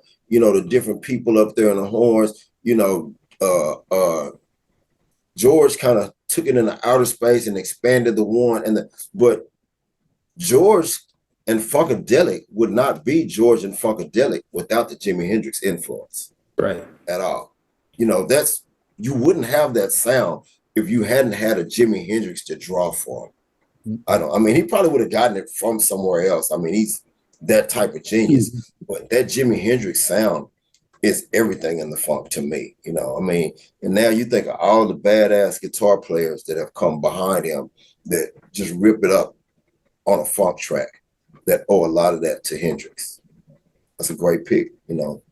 B: different people up there in the horns. George kind of took it into outer space and expanded the one. But George and Funkadelic would not be George and Funkadelic without the Jimi Hendrix influence.
D: Right.
B: At all. You wouldn't have that sound if you hadn't had a Jimi Hendrix to draw from. I mean, he probably would have gotten it from somewhere else. I mean, he's that type of genius. But that Jimi Hendrix sound is everything in the funk to me, you know. I mean, and now you think of all the badass guitar players that have come behind him that just rip it up on a funk track that owe a lot of that to Hendrix. That's a great pick, you know.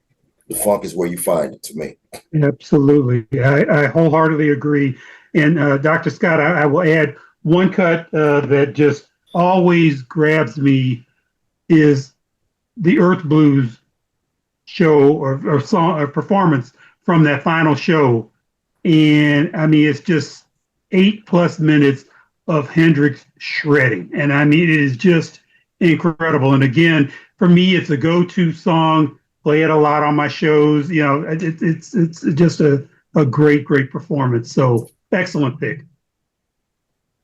B: The funk is where you find it to me.
C: Absolutely. I wholeheartedly agree. And Dr. Scott, I will add one cut that just always grabs me is the Earth Blues show or song or performance from that final show. And I mean, it's just 8+ minutes of Hendrix shredding. And I mean, it is just incredible. And again, for me, it's a go-to song. Play it a lot on my shows. You know, it's just a great performance. So excellent pick.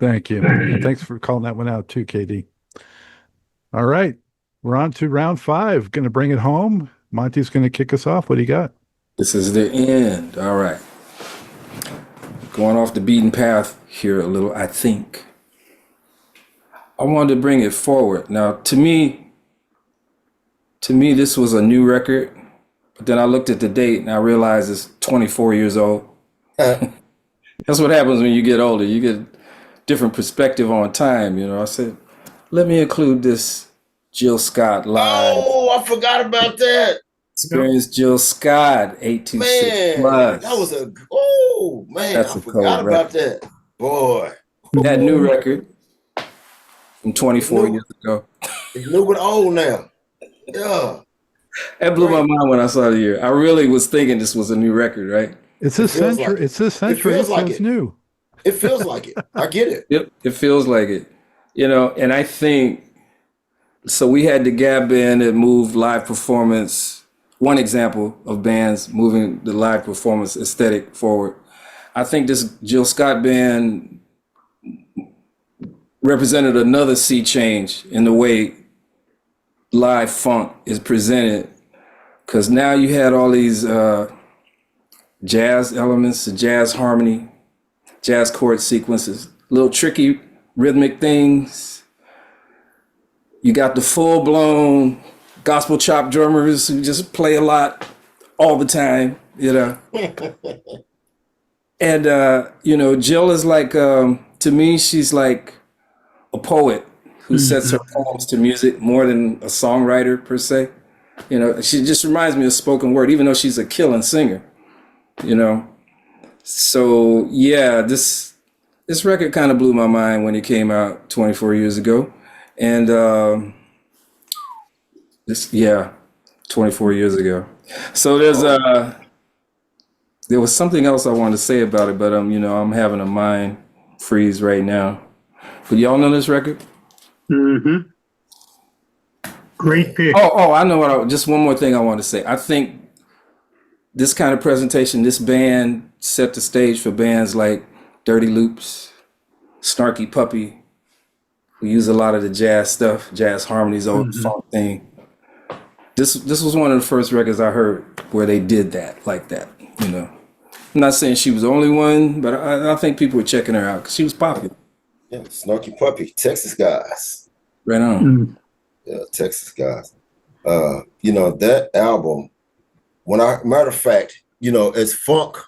A: Thank you. And thanks for calling that one out too, KD. All right. We're on to round 5. Going to bring it home. Monty's going to kick us off. What do you got?
D: This is the end. All right. Going off the beaten path here a little, I think. I wanted to bring it forward. Now, to me, this was a new record, but then I looked at the date and I realized it's 24 years old. That's what happens when you get older. You get different perspective on time, you know. I said, let me include this Jill Scott live.
B: Oh, I forgot about that.
D: Experience Jill Scott, 826 plus.
B: That was
D: That's
B: I
D: a
B: forgot
D: cold
B: about that. Boy.
D: That new record from 24 years ago.
B: It's new but old now. Yeah.
D: That blew my mind when I saw the year. I really was thinking this was a new record, right?
A: It's this
B: feels
A: century.
B: like it.
A: It's this century.
B: It feels like
A: it's
B: it.
A: new.
B: It feels like it. I get it.
D: Yep, it feels like it. You know, and I think, so we had the Gab Band that moved live performance, one example of bands moving the live performance aesthetic forward. I think this Jill Scott Band represented another sea change in the way live funk is presented, because now you had all these jazz elements, the jazz harmony, jazz chord sequences, little tricky rhythmic things. You got the full-blown gospel chop drummers who just play a lot all the time, you know. And you know, Jill is like, to me, she's like a poet who sets her poems to music more than a songwriter per se. You know, she just reminds me of spoken word, even though she's a killing singer, you know. So yeah, this record kind of blew my mind when it came out 24 years ago. And 24 years ago. So there was something else I wanted to say about it, but you know, I'm having a mind freeze right now. But y'all know this record?
C: Mm-hmm. Great pick.
D: Oh, I know just one more thing I want to say. I think this kind of presentation, this band set the stage for bands like Dirty Loops, Snarky Puppy, who use a lot of the jazz stuff, jazz harmonies, old funk thing. This was one of the first records I heard where they did that, like that, you know. I'm not saying she was the only one, but I think people were checking her out because she was popular.
B: Yeah, Snarky Puppy, Texas guys.
D: Right on.
B: Yeah, Texas guys. You know, that album, matter of fact, you know, as funk,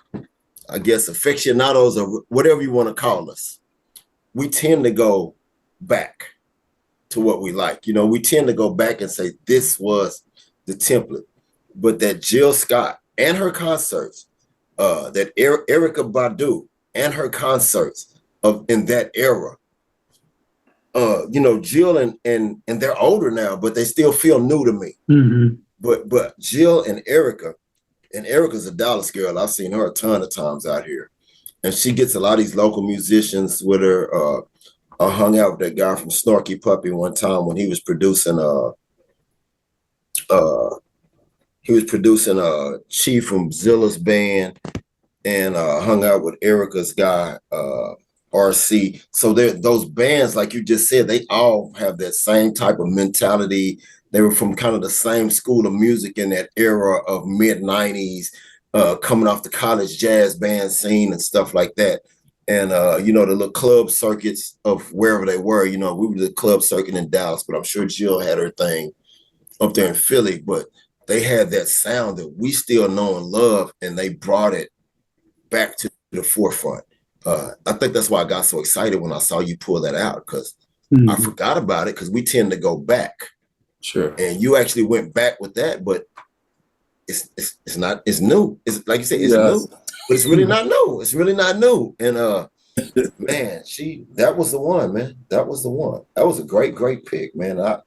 B: I guess aficionados or whatever you want to call us, we tend to go back to what we like. You know, we tend to go back and say this was the template. But that Jill Scott and her concerts, that Erykah Badu and her concerts in that era, you know, Jill and they're older now, but they still feel new to me. But Jill and Erykah's a Dallas girl. I've seen her a ton of times out here, and she gets a lot of these local musicians with her. I hung out with that guy from Snarky Puppy one time when he was producing Chief from Zilla's band, and hung out with Erykah's guy, RC. So those bands, like you just said, they all have that same type of mentality. They were from kind of the same school of music in that era of mid-90s, coming off the college jazz band scene and stuff like that. And you know, the little club circuits of wherever they were, you know, we were the club circuit in Dallas, but I'm sure Jill had her thing up there in Philly, but they had that sound that we still know and love, and they brought it back to the forefront. I think that's why I got so excited when I saw you pull that out, because I forgot about it, because we tend to go back.
D: Sure.
B: And you actually went back with that, but it's new. It's like you say, it's new, but it's really not new. It's really not new. And man, that was the one, man. That was the one. That was a great pick, man. I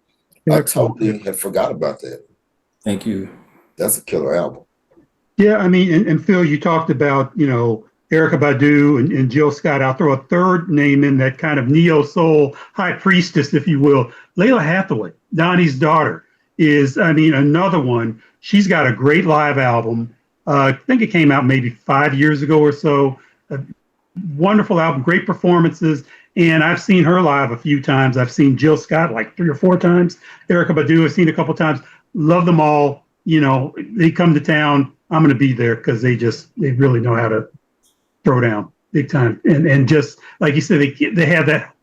B: totally had forgot about that.
D: Thank you.
B: That's a killer album.
C: Yeah, I mean, and Phil, you talked about, you know, Erykah Badu and Jill Scott. I'll throw a third name in, that kind of neo-soul high priestess, if you will. Layla Hathaway, Donnie's daughter, is, I mean, another one. She's got a great live album. I think it came out maybe 5 years ago or so. A wonderful album, great performances. And I've seen her live a few times. I've seen Jill Scott like 3 or 4 times. Erykah Badu I've seen a couple times. Love them all. You know, they come to town, I'm going to be there, because they really know how to throw down big time. And just like you said, they have that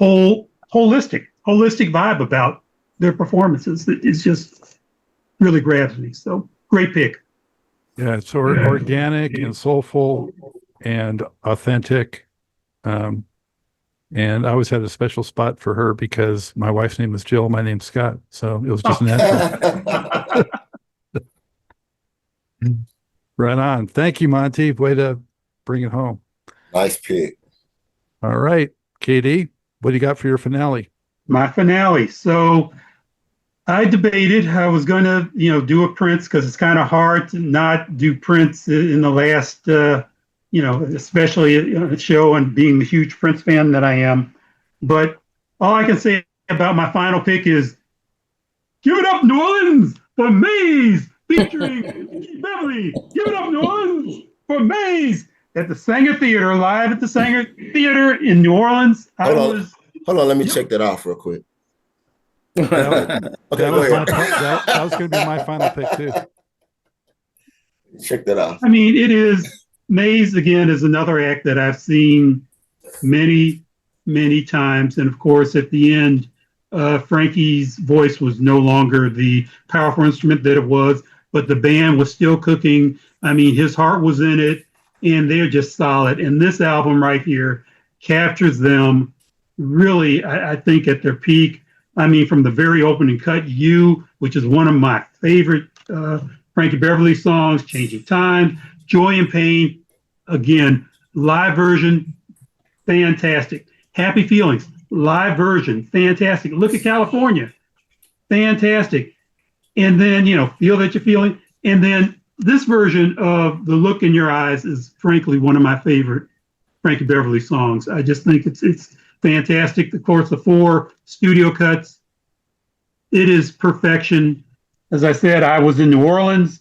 C: holistic vibe about their performances that is just really grabs me. So great pick.
A: Yeah, it's organic and soulful and authentic. And I always had a special spot for her because my wife's name is Jill, my name's Scott. So it was just natural. Right on. Thank you, Monty. Way to bring it home.
B: Nice pick.
A: All right, KD, what do you got for your finale?
C: My finale. So I debated. I was going to, you know, do a Prince, because it's kind of hard to not do Prince in the last, you know, especially on the show, and being the huge Prince fan that I am. But all I can say about my final pick is, give it up, New Orleans, for Maze, featuring Beverly. Give it up, New Orleans, for Maze, at the Sanger Theater, live at the Sanger Theater in New Orleans.
B: Hold on, let me check that off real quick.
A: Okay,
B: That
A: was going to be my final pick too.
B: Check that out.
C: I mean, it is, Maze again is another act that I've seen many, many times. And of course, at the end, Frankie's voice was no longer the powerful instrument that it was, but the band was still cooking. I mean, his heart was in it, and they're just solid. And this album right here captures them really, I think, at their peak. I mean, from the very opening cut, You, which is one of my favorite Frankie Beverly songs, Changing Time, Joy and Pain, again, live version, fantastic. Happy Feelings, live version, fantastic. Look at California, fantastic. And then, you know, Feel That You're Feeling. And then this version of The Look in Your Eyes is frankly one of my favorite Frankie Beverly songs. I just think it's fantastic. Of course, the 4 studio cuts, it is perfection. As I said, I was in New Orleans.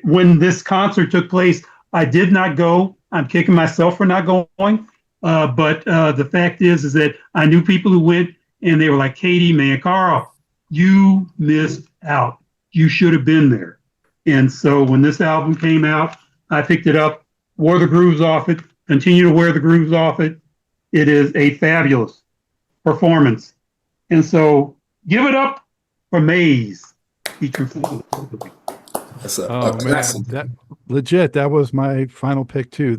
C: When this concert took place, I did not go. I'm kicking myself for not going. But the fact is that I knew people who went, and they were like, Katie, man, Karl, you missed out. You should have been there. And so when this album came out, I picked it up, wore the grooves off it, continue to wear the grooves off it. It is a fabulous performance. And so give it up for Maze.
D: That's
A: that legit. That was my final pick too.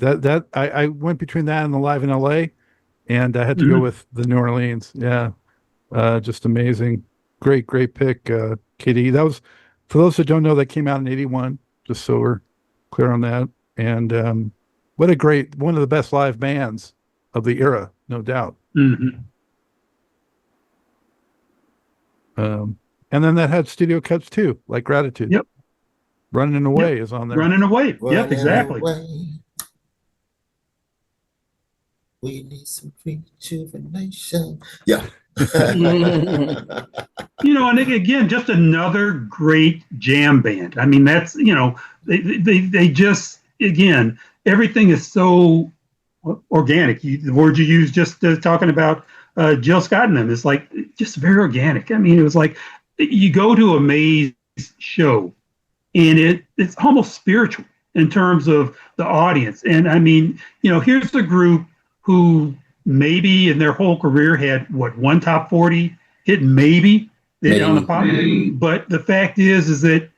A: I went between that and the Live in LA, and I had to go with the New Orleans. Yeah, just amazing. Great pick, KD. That was, for those that don't know, that came out in '81. Just so we're clear on that. And what a great, one of the best live bands of the era, no doubt. And then that had studio cuts too, like Gratitude.
C: Yep.
A: Running Away is on there.
C: Running Away. Yep, exactly.
B: We need some rejuvenation. Yeah.
C: You know, and again, just another great jam band. I mean, that's, you know, they just, again, everything is so organic. The word you used just talking about Jill Scott and them is like just very organic. I mean, it was like you go to a Maze show and it's almost spiritual in terms of the audience. And I mean, you know, here's the group who maybe in their whole career had one top 40 hit, maybe on the pop. But the fact is that,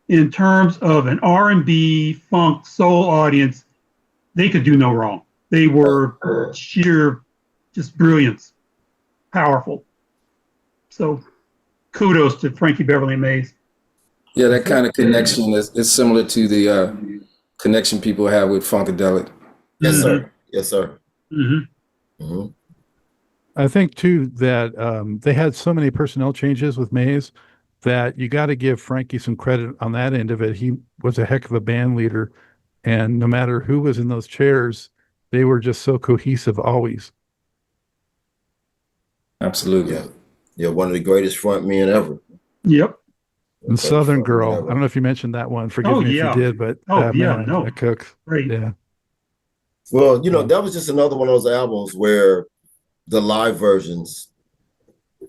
C: in terms of an R&B, funk, soul audience, they could do no wrong. They were sheer just brilliance, powerful. So kudos to Frankie Beverly and Mays.
D: Yeah, that kind of connection is similar to the connection people have with Funkadelic.
B: Yes, sir. Yes, sir.
C: Mm-hmm.
B: Mm-hmm.
A: I think too that they had so many personnel changes with Mays that you got to give Frankie some credit on that end of it. He was a heck of a band leader, and no matter who was in those chairs, they were just so cohesive always.
D: Absolutely.
B: Yeah, one of the greatest front men ever.
C: Yep.
A: And Southern Girl, I don't know if you mentioned that one. Forgive me if you did, but that cooks.
C: Great.
A: Yeah.
B: Well, that was just another one of those albums where the live versions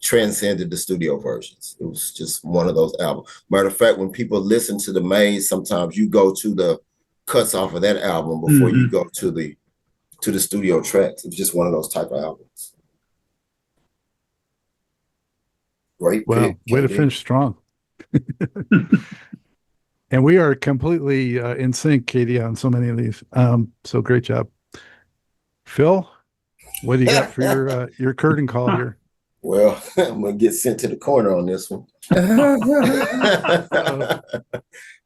B: transcended the studio versions. It was just one of those albums. Matter of fact, when people listen to the Maze, sometimes you go to the cuts off of that album before you go to the studio tracks. It's just one of those type of albums. Great.
A: Wow, way to finish strong. And we are completely in sync, Katie, on so many of these. So great job. Phil, what do you got for your curtain call here?
B: Well, I'm going to get sent to the corner on this one. Yeah,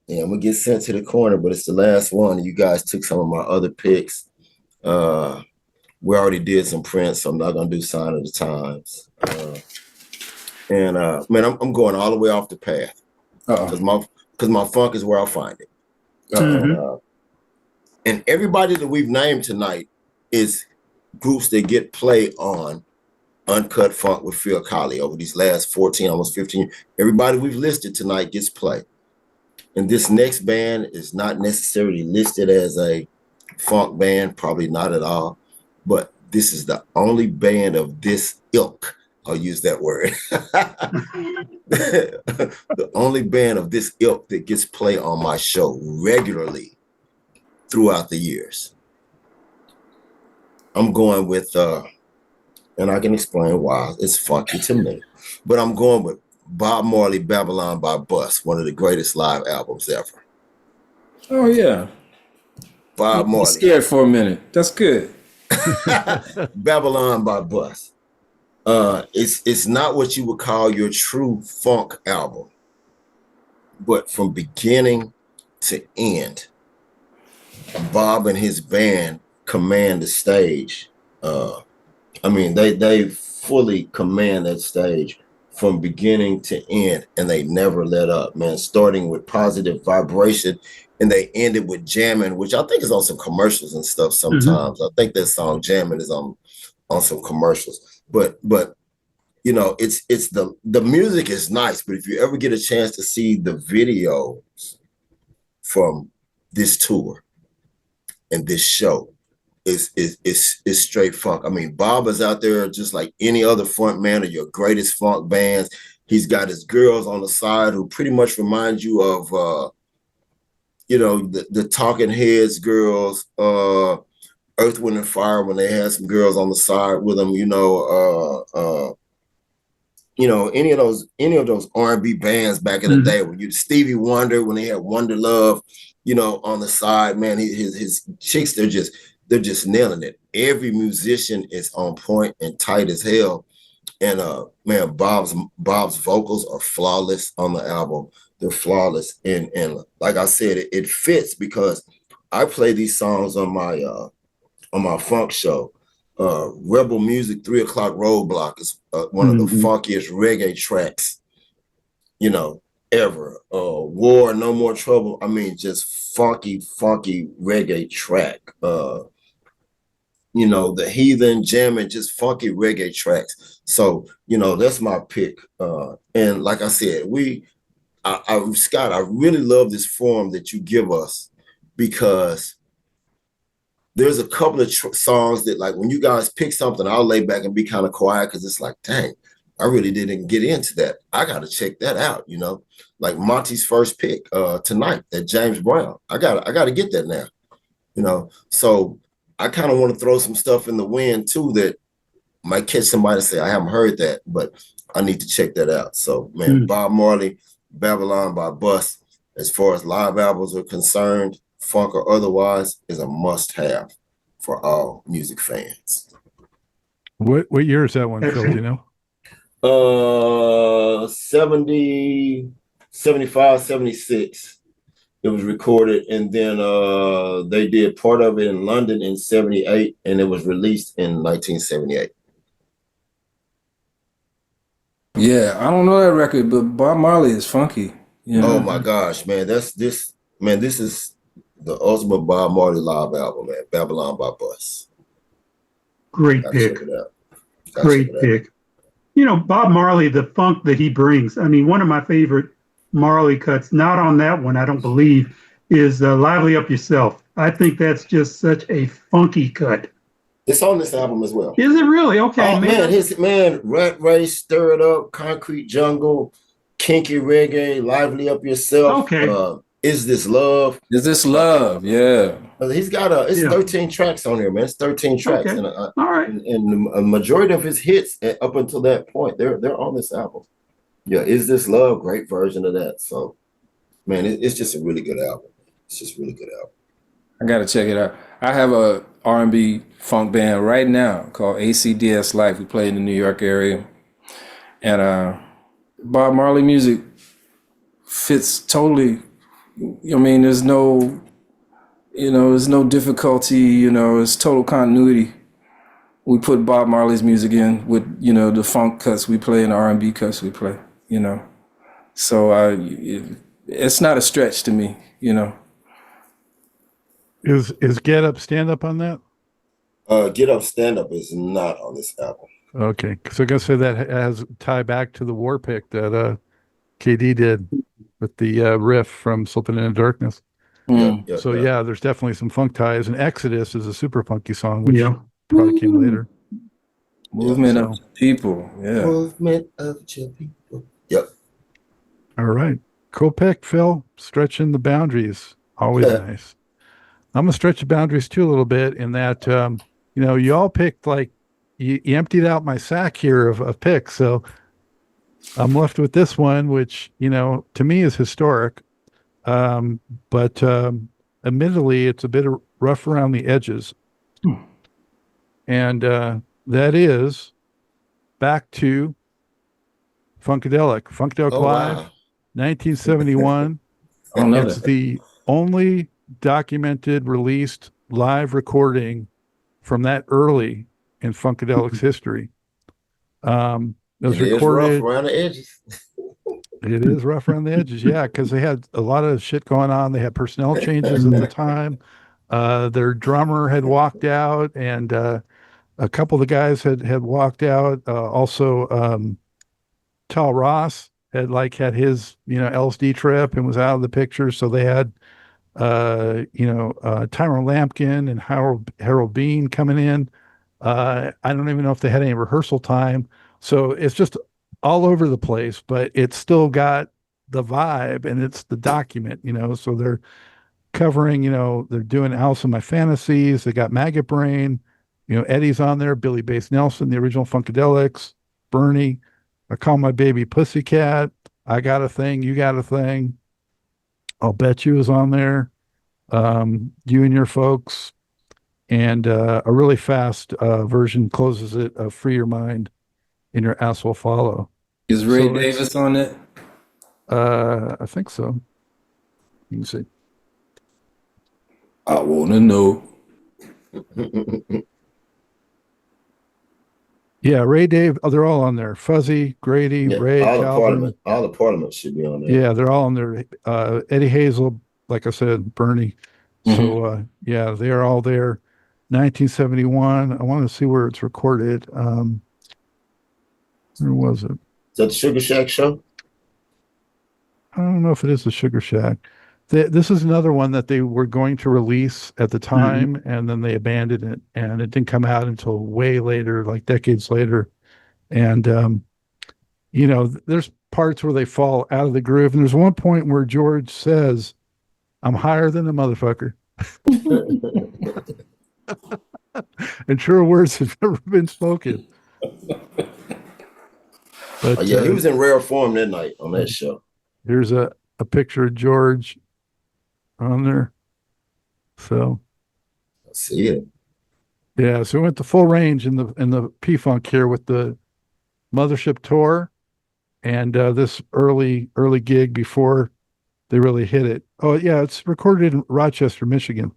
B: I'm going to get sent to the corner, but it's the last one. You guys took some of my other picks. We already did some Prince, so I'm not going to do Sign of the Times. Man, I'm going all the way off the path because my funk is where I find it. And everybody that we've named tonight is groups that get play on Uncut Funk with Phil Colley over these last 14, almost 15 years. Everybody we've listed tonight gets play. And this next band is not necessarily listed as a funk band, probably not at all, but this is the only band of this ilk. I'll use that word. The only band of this ilk that gets play on my show regularly throughout the years. I'm going with, and I can explain why it's funky to me, but I'm going with Bob Marley, Babylon by Bus, one of the greatest live albums ever.
D: Oh, yeah.
B: Bob Marley.
D: Scared for a minute. That's good.
B: Babylon by Bus. It's not what you would call your true funk album, but from beginning to end, Bob and his band command the stage. They fully command that stage from beginning to end, and they never let up, man. Starting with Positive Vibration, and they ended with Jammin', which I think is on some commercials and stuff sometimes. I think that song Jammin' is on some commercials. But it's the music is nice, but if you ever get a chance to see the videos from this tour and this show, is straight funk. I mean, Bob is out there just like any other front man of your greatest funk bands. He's got his girls on the side who pretty much remind you of the Talking Heads girls, Earth, Wind and Fire, when they had some girls on the side with them, any of those R&B bands back in the day, when you Stevie Wonder, when they had Wonder Love, on the side, man, his chicks, they're just nailing it. Every musician is on point and tight as hell. And man, Bob's vocals are flawless on the album. They're flawless. And like I said, it fits because I play these songs on my funk show. Rebel Music 3 O'Clock Roadblock is one of the funkiest reggae tracks, ever. War, No More Trouble. I mean, just funky reggae track. The Heathen, Jammin', just funky reggae tracks. So, that's my pick. And like I said, Scott, I really love this forum that you give us because there's a couple of songs that, like, when you guys pick something, I'll lay back and be kind of quiet because it's like, dang, I really didn't get into that. I got to check that out, like Monty's first pick tonight, that James Brown. I got to get that now, So I kind of want to throw some stuff in the wind too that might catch somebody say, I haven't heard that, but I need to check that out. So, man, Bob Marley, Babylon by Bus, as far as live albums are concerned, funk or otherwise, is a must-have for all music fans.
A: What year is that one, Phil? Do you know?
B: 70, 75, 76. It was recorded, and then they did part of it in London in 78, and it was released in 1978.
D: Yeah, I don't know that record, but Bob Marley is funky. You know?
B: Oh my gosh, man. This is the ultimate Bob Marley live album, man. Babylon by Bus.
C: Great
B: Gotta
C: pick.
B: check it out.
C: Great pick. You know, Bob Marley, the funk that he brings. I mean, one of my favorite Marley cuts, not on that one, I don't believe, is Lively Up Yourself. I think that's just such a funky cut.
B: It's on this album as well.
C: Is it really? Okay,
B: Oh man, Rat Race, Stir It Up, Concrete Jungle, Kinky Reggae, Lively Up Yourself.
C: Okay.
B: Is This Love?
D: Is This Love? Yeah.
B: He's got 13 tracks on here, man. It's 13 tracks.
C: Okay.
B: And,
C: All right.
B: and a majority of his hits up until that point, they're on this album. Yeah, Is This Love? Great version of that. So, man, it's just a really good album. It's just a really good album.
D: I got to check it out. I have a R&B funk band right now called ACDS Life. We play in the New York area. And Bob Marley music fits totally. I mean, there's no difficulty, it's total continuity. We put Bob Marley's music in with, the funk cuts we play and the R&B cuts we play, So it's not a stretch to me,
A: Is Get Up, Stand Up on that?
B: Get Up, Stand Up is not on this album.
A: Okay, so I guess that has tie back to the war pick that KD did with the riff from Slipping Into Darkness.
B: Yeah,
A: there's definitely some funk ties, and Exodus is a super funky song, which
C: Yeah.
A: probably came later.
D: Movement of people. Yeah.
B: Movement of your people. Yep.
A: All right, cool pick, Phil. Stretching the boundaries, always nice. I'm gonna stretch the boundaries too a little bit in that you all picked like you emptied out my sack here of picks, so I'm left with this one, which to me is historic, but admittedly it's a bit rough around the edges, and that is back to Funkadelic Live,
B: Wow.
A: 1971.
D: I don't know
A: It's
D: that.
A: the only documented released live recording from that early in Funkadelic's history. It was
B: It is
A: recorded.
B: rough around the edges.
A: It is rough around the edges, yeah, because they had a lot of shit going on. They had personnel changes at the time. Their drummer had walked out, and a couple of the guys had walked out. Also, Tal Ross had his LSD trip and was out of the picture. So they had Tyrone Lampkin and Harold Bean coming in. I don't even know if they had any rehearsal time. So it's just all over the place, but it's still got the vibe and it's the document, so they're covering, they're doing Alice in My Fantasies. They got Maggot Brain, Eddie's on there, Billy Bass Nelson, the original Funkadelics, Bernie, I Call My Baby Pussycat, I Got a Thing, You Got a Thing, I'll Bet You is on there, You and Your Folks, and a really fast version closes it of Free Your Mind in Your Ass Will Follow.
D: Is Ray Davis on it?
A: I think so. You can see.
D: I want to know.
A: Yeah, Ray Dave, they're all on there. Fuzzy, Grady, Ray, Calvin.
B: All the Parliament should be on there.
A: Yeah, they're all on there. Eddie Hazel, like I said, Bernie. So, they are all there. 1971. I want to see where it's recorded. Where was it?
B: Is that the Sugar Shack show?
A: I don't know if it is the Sugar Shack. This is another one that they were going to release at the time, and then they abandoned it, and it didn't come out until way later, like decades later. And, there's parts where they fall out of the groove. And there's one point where George says, I'm higher than a motherfucker. And truer words have never been spoken. But
B: Oh, yeah, he was in rare form that night on that show.
A: here's a picture of George on there. So
B: I see it.
A: yeah, so we went to full range in the P-Funk here with the Mothership tour and this early gig before they really hit it. Oh yeah, it's recorded in Rochester, Michigan.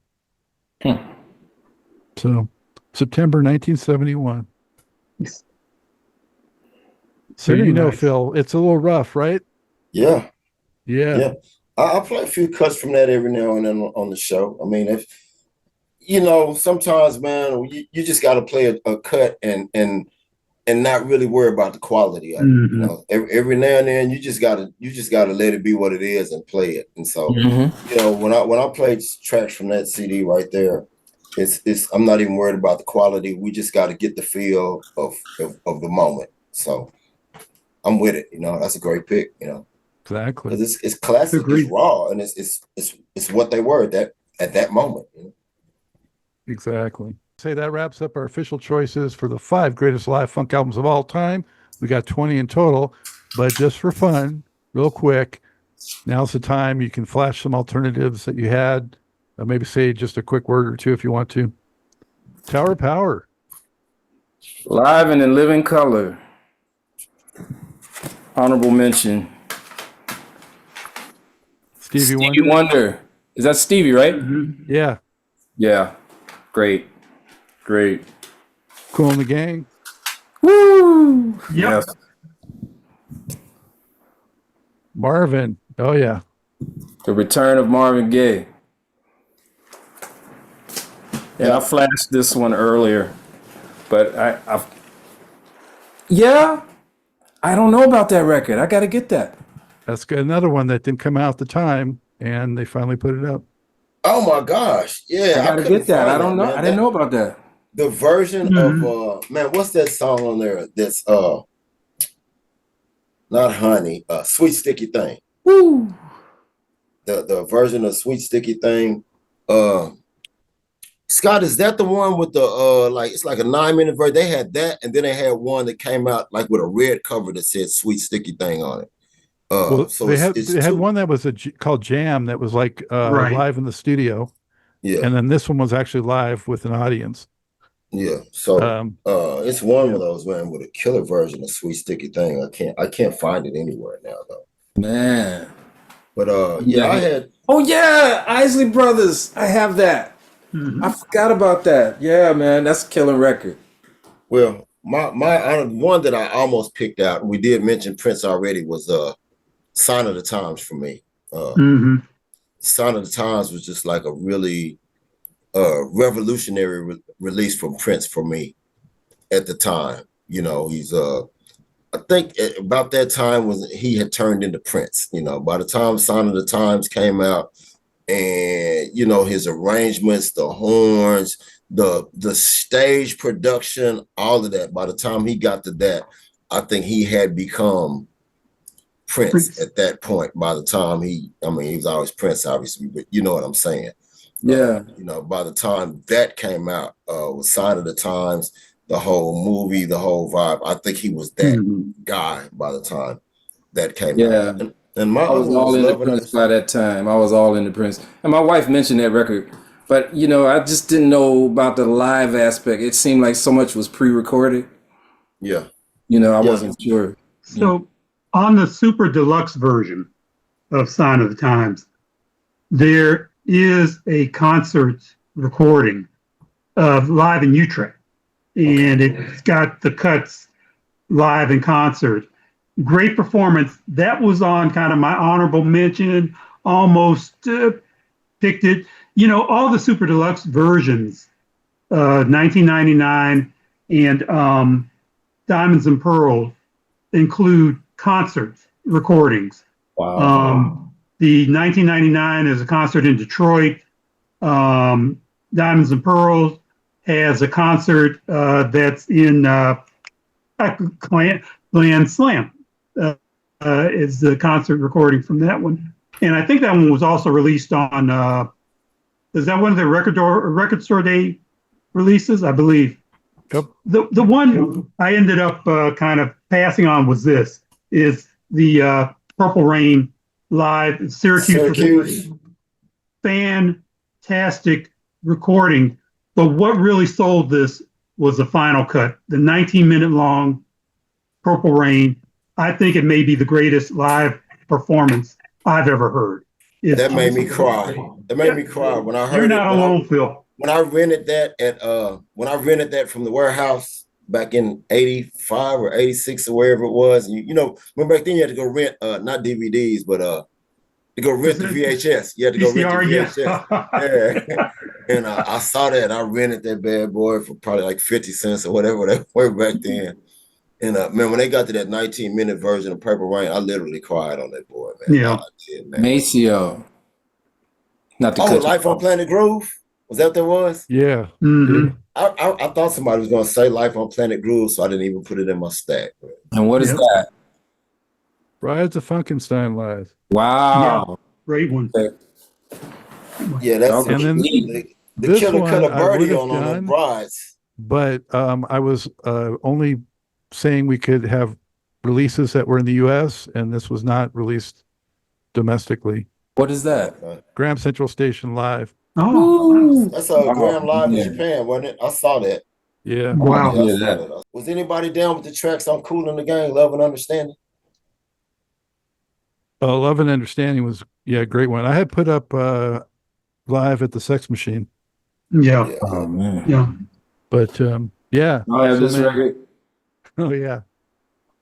A: So September 1971. So
C: Very
A: you know,
C: nice.
A: Phil, it's a little rough, right?
B: Yeah,
A: Yeah.
B: yeah. I play a few cuts from that every now and then on the show. I mean, if you know, sometimes, man, you just got to play a cut and not really worry about the quality of it. You know, every now and then you just gotta let it be what it is and play it. And so, you know, when I played tracks from that CD right there, it's I'm not even worried about the quality. We just got to get the feel of the moment. So I'm with it. You know, that's a great pick. You know,
A: Exactly.
B: because it's classic,
C: Agreed.
B: it's raw, and it's what they were at that moment. You know?
A: Exactly. Say that wraps up our official choices for the 5 greatest live funk albums of all time. We got 20 in total, but just for fun, real quick, now's the time you can flash some alternatives that you had. Maybe say just a quick word or two if you want to. Tower of Power.
D: Live and in living color. Honorable mention.
A: Stevie
D: Stevie
A: Wonder.
D: Wonder. Is that Stevie, right?
A: Yeah.
D: Yeah. Great.
A: Cool in the Gang.
D: Woo!
C: Yep.
D: Yes.
A: Marvin. Oh yeah.
D: The Return of Marvin Gaye. And I flashed this one earlier, but I don't know about that record. I got to get that.
A: That's good. Another one that didn't come out at the time, and they finally put it up.
B: Oh my gosh, yeah,
D: I got to get that. I don't know.
B: Man.
D: I didn't know about that.
B: The version of man, what's that song on there? That's not Honey, Sweet Sticky Thing.
D: Woo!
B: The version of Sweet Sticky Thing. Scott, is that the one with the like it's like a 9-minute version? They had that, and then they had one that came out like with a red cover that said Sweet Sticky Thing on it.
A: Well,
B: So
A: they
B: it's
A: had
B: two.
A: one that was called Jam that was like
C: Right.
A: live in the studio,
B: Yeah,
A: and then this one was actually live with an audience.
B: yeah. So it's one of those, man, with a killer version of Sweet Sticky Thing. I can't find it anywhere now though.
D: Man.
B: But I had
D: Oh yeah, Isley Brothers. I have that. I forgot about that. Yeah, man, that's a killer record.
B: well, my one that I almost picked out, and we did mention Prince already, was Sign of the Times for me. Sign of the Times was just like a really revolutionary release from Prince for me at the time. You know, he's I think about that time was he had turned into Prince. You know, by the time Sign of the Times came out, and you know his arrangements, the horns, the stage production, all of that. By the time he got to that, I think he had become Prince at that point. By the time he was always Prince, obviously, but you know what I'm saying.
D: Yeah.
B: You know, by the time that came out, with Sign of the Times, the whole movie, the whole vibe, I think he was that guy by the time that came out. And my
D: I was
B: other one
D: all
B: was
D: into
B: Love and
D: Prince by that time. I was all into Prince. And my wife mentioned that record. But, you know, I just didn't know about the live aspect. It seemed like so much was pre-recorded.
B: Yeah.
D: You know, I wasn't sure.
C: So on the super deluxe version of Sign of the Times, there is a concert recording of live in Utrecht. And it's got the cuts live in concert. Great performance. That was on kind of my honorable mention, almost picked it. You know, all the super deluxe versions, 1999 and Diamonds and Pearls, include concert recordings.
B: Wow.
C: The 1999 is a concert in Detroit. Diamonds and Pearls has a concert that's in Grand Slam. Is the concert recording from that one. And I think that one was also released on, is that one of the record store day releases, I believe.
A: Yep.
C: The one I ended up kind of passing on was this, is the Purple Rain live at Syracuse. Fantastic recording. But what really sold this was the final cut, the 19-minute long Purple Rain. I think it may be the greatest live performance I've ever heard.
B: That made me cry. That made me cry when I heard
C: You're
B: it.
C: not alone, Phil.
B: When I rented that from the warehouse back in 85 or 86 or wherever it was, and remember back then you had to go rent not DVDs, but to go rent the VHS. You had to go rent the VHS. Yeah. And I saw that. I rented that bad boy for probably like 50 cents or whatever that were back then. And man, when they got to that 19-minute version of Purple Rain, I literally cried on that boy, man.
C: Yeah.
B: I did, man.
D: Maceo. Not the
B: Life on Planet Groove? Was that what that was?
A: Yeah.
C: Mm-hmm.
B: I thought somebody was going to say Life on Planet Groove, so I didn't even put it in my stack.
D: And what is that?
A: Brides of Funkenstein live.
D: Wow.
C: Yeah. Great one.
B: Yeah, that's
A: And then
B: the Killer cut a birdie on those brides.
A: But I was only saying we could have releases that were in the U.S., and this was not released domestically.
D: What is that?
A: Graham Central Station live.
C: Oh,
B: That's a Graham live in Japan, wasn't it? I saw that.
A: Yeah.
C: wow.
B: Yeah, I saw that. Was anybody down with the tracks on Cool in the Gang, Love and Understanding?
A: Love and Understanding was, a great one. I had put up live at the Sex Machine.
C: Yeah.
D: Oh, man.
C: Yeah.
A: But, yeah.
D: I have this record.
A: Oh, yeah.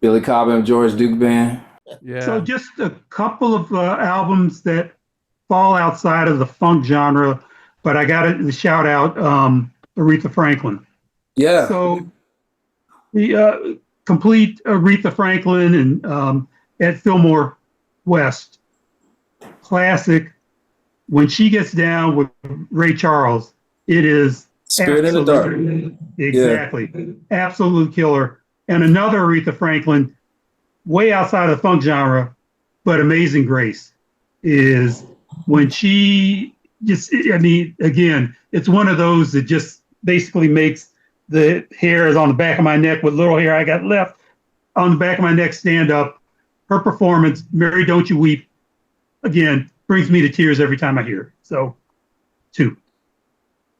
D: Billy Cobb and George Duke Band.
A: Yeah.
C: So just a couple of albums that fall outside of the funk genre, but I got to shout out Aretha Franklin.
D: Yeah.
C: So the complete Aretha Franklin and at Fillmore West, classic. When she gets down with Ray Charles, it is
D: Spirit in the Dark.
C: Exactly. Yeah. Absolute killer. And another Aretha Franklin, way outside of the funk genre, but Amazing Grace is when she just, again, it's one of those that just basically makes the hairs on the back of my neck, what little hair I got left on the back of my neck, stand up. Her performance, Mary Don't You Weep, again, brings me to tears every time I hear it. So, 2.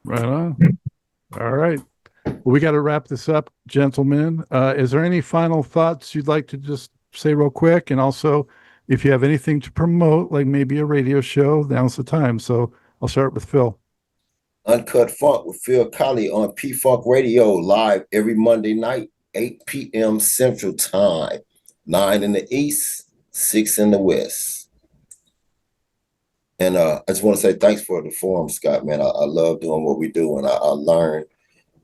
A: Right on. All right. Well, we got to wrap this up, gentlemen. Is there any final thoughts you'd like to just say real quick? And also, if you have anything to promote, like maybe a radio show, now's the time. So I'll start with Phil.
B: Uncut Funk with Phil Colley on P-Funk Radio, live every Monday night, 8 p.m. Central Time, 9 in the East, 6 in the West. And I just want to say thanks for the forum, Scott, man. I love doing what we do, and I learn,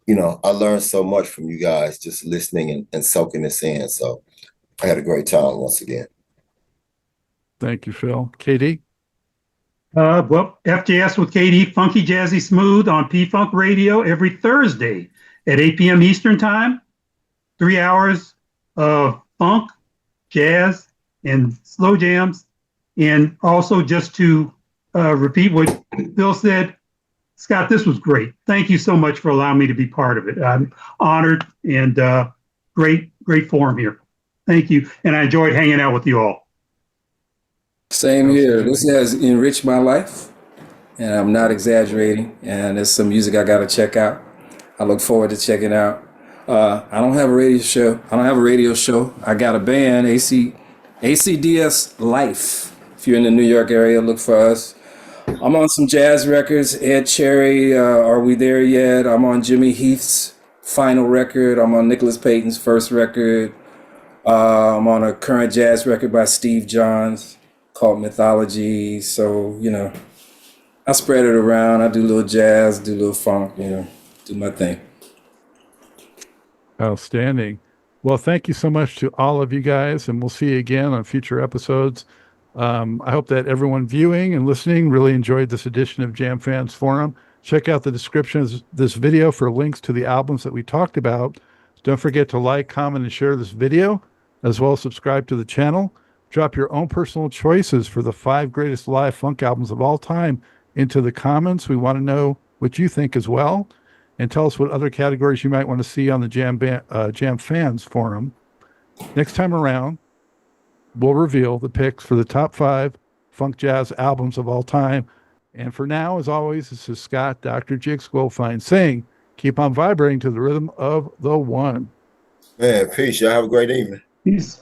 B: I learned so much from you guys just listening and soaking this in. So I had a great time once again.
A: Thank you, Phil. KD?
C: Well, FJS with KD, Funky Jazzy Smooth on P-Funk Radio every Thursday at 8 p.m. Eastern Time. 3 hours of funk, jazz, and slow jams. And also just to repeat what Phil said, Scott, this was great. Thank you so much for allowing me to be part of it. I'm honored and great forum here. Thank you. And I enjoyed hanging out with you all.
D: Same here. This has enriched my life, and I'm not exaggerating. And there's some music I got to check out. I look forward to checking out. I don't have a radio show. I got a band, ACDS Life. If you're in the New York area, look for us. I'm on some jazz records. Ed Cherry, Are We There Yet? I'm on Jimmy Heath's final record. I'm on Nicholas Payton's first record. I'm on a current jazz record by Steve Johns called Mythology. So, I spread it around. I do a little jazz, do a little funk, do my thing.
A: Outstanding. Well, thank you so much to all of you guys, and we'll see you again on future episodes. I hope that everyone viewing and listening really enjoyed this edition of Jam Fans Forum. Check out the description of this video for links to the albums that we talked about. Don't forget to like, comment, and share this video, as well as subscribe to the channel. Drop your own personal choices for the 5 greatest live funk albums of all time into the comments. We want to know what you think as well. and tell us what other categories you might want to see on the Jam Fans Forum. Next time around, we'll reveal the picks for the top 5 funk jazz albums of all time. And for now, as always, this is Scott, Dr. Jigs Goldfine, saying, keep on vibrating to the rhythm of the one.
B: Man, peace. Y'all have a great evening.
C: Peace.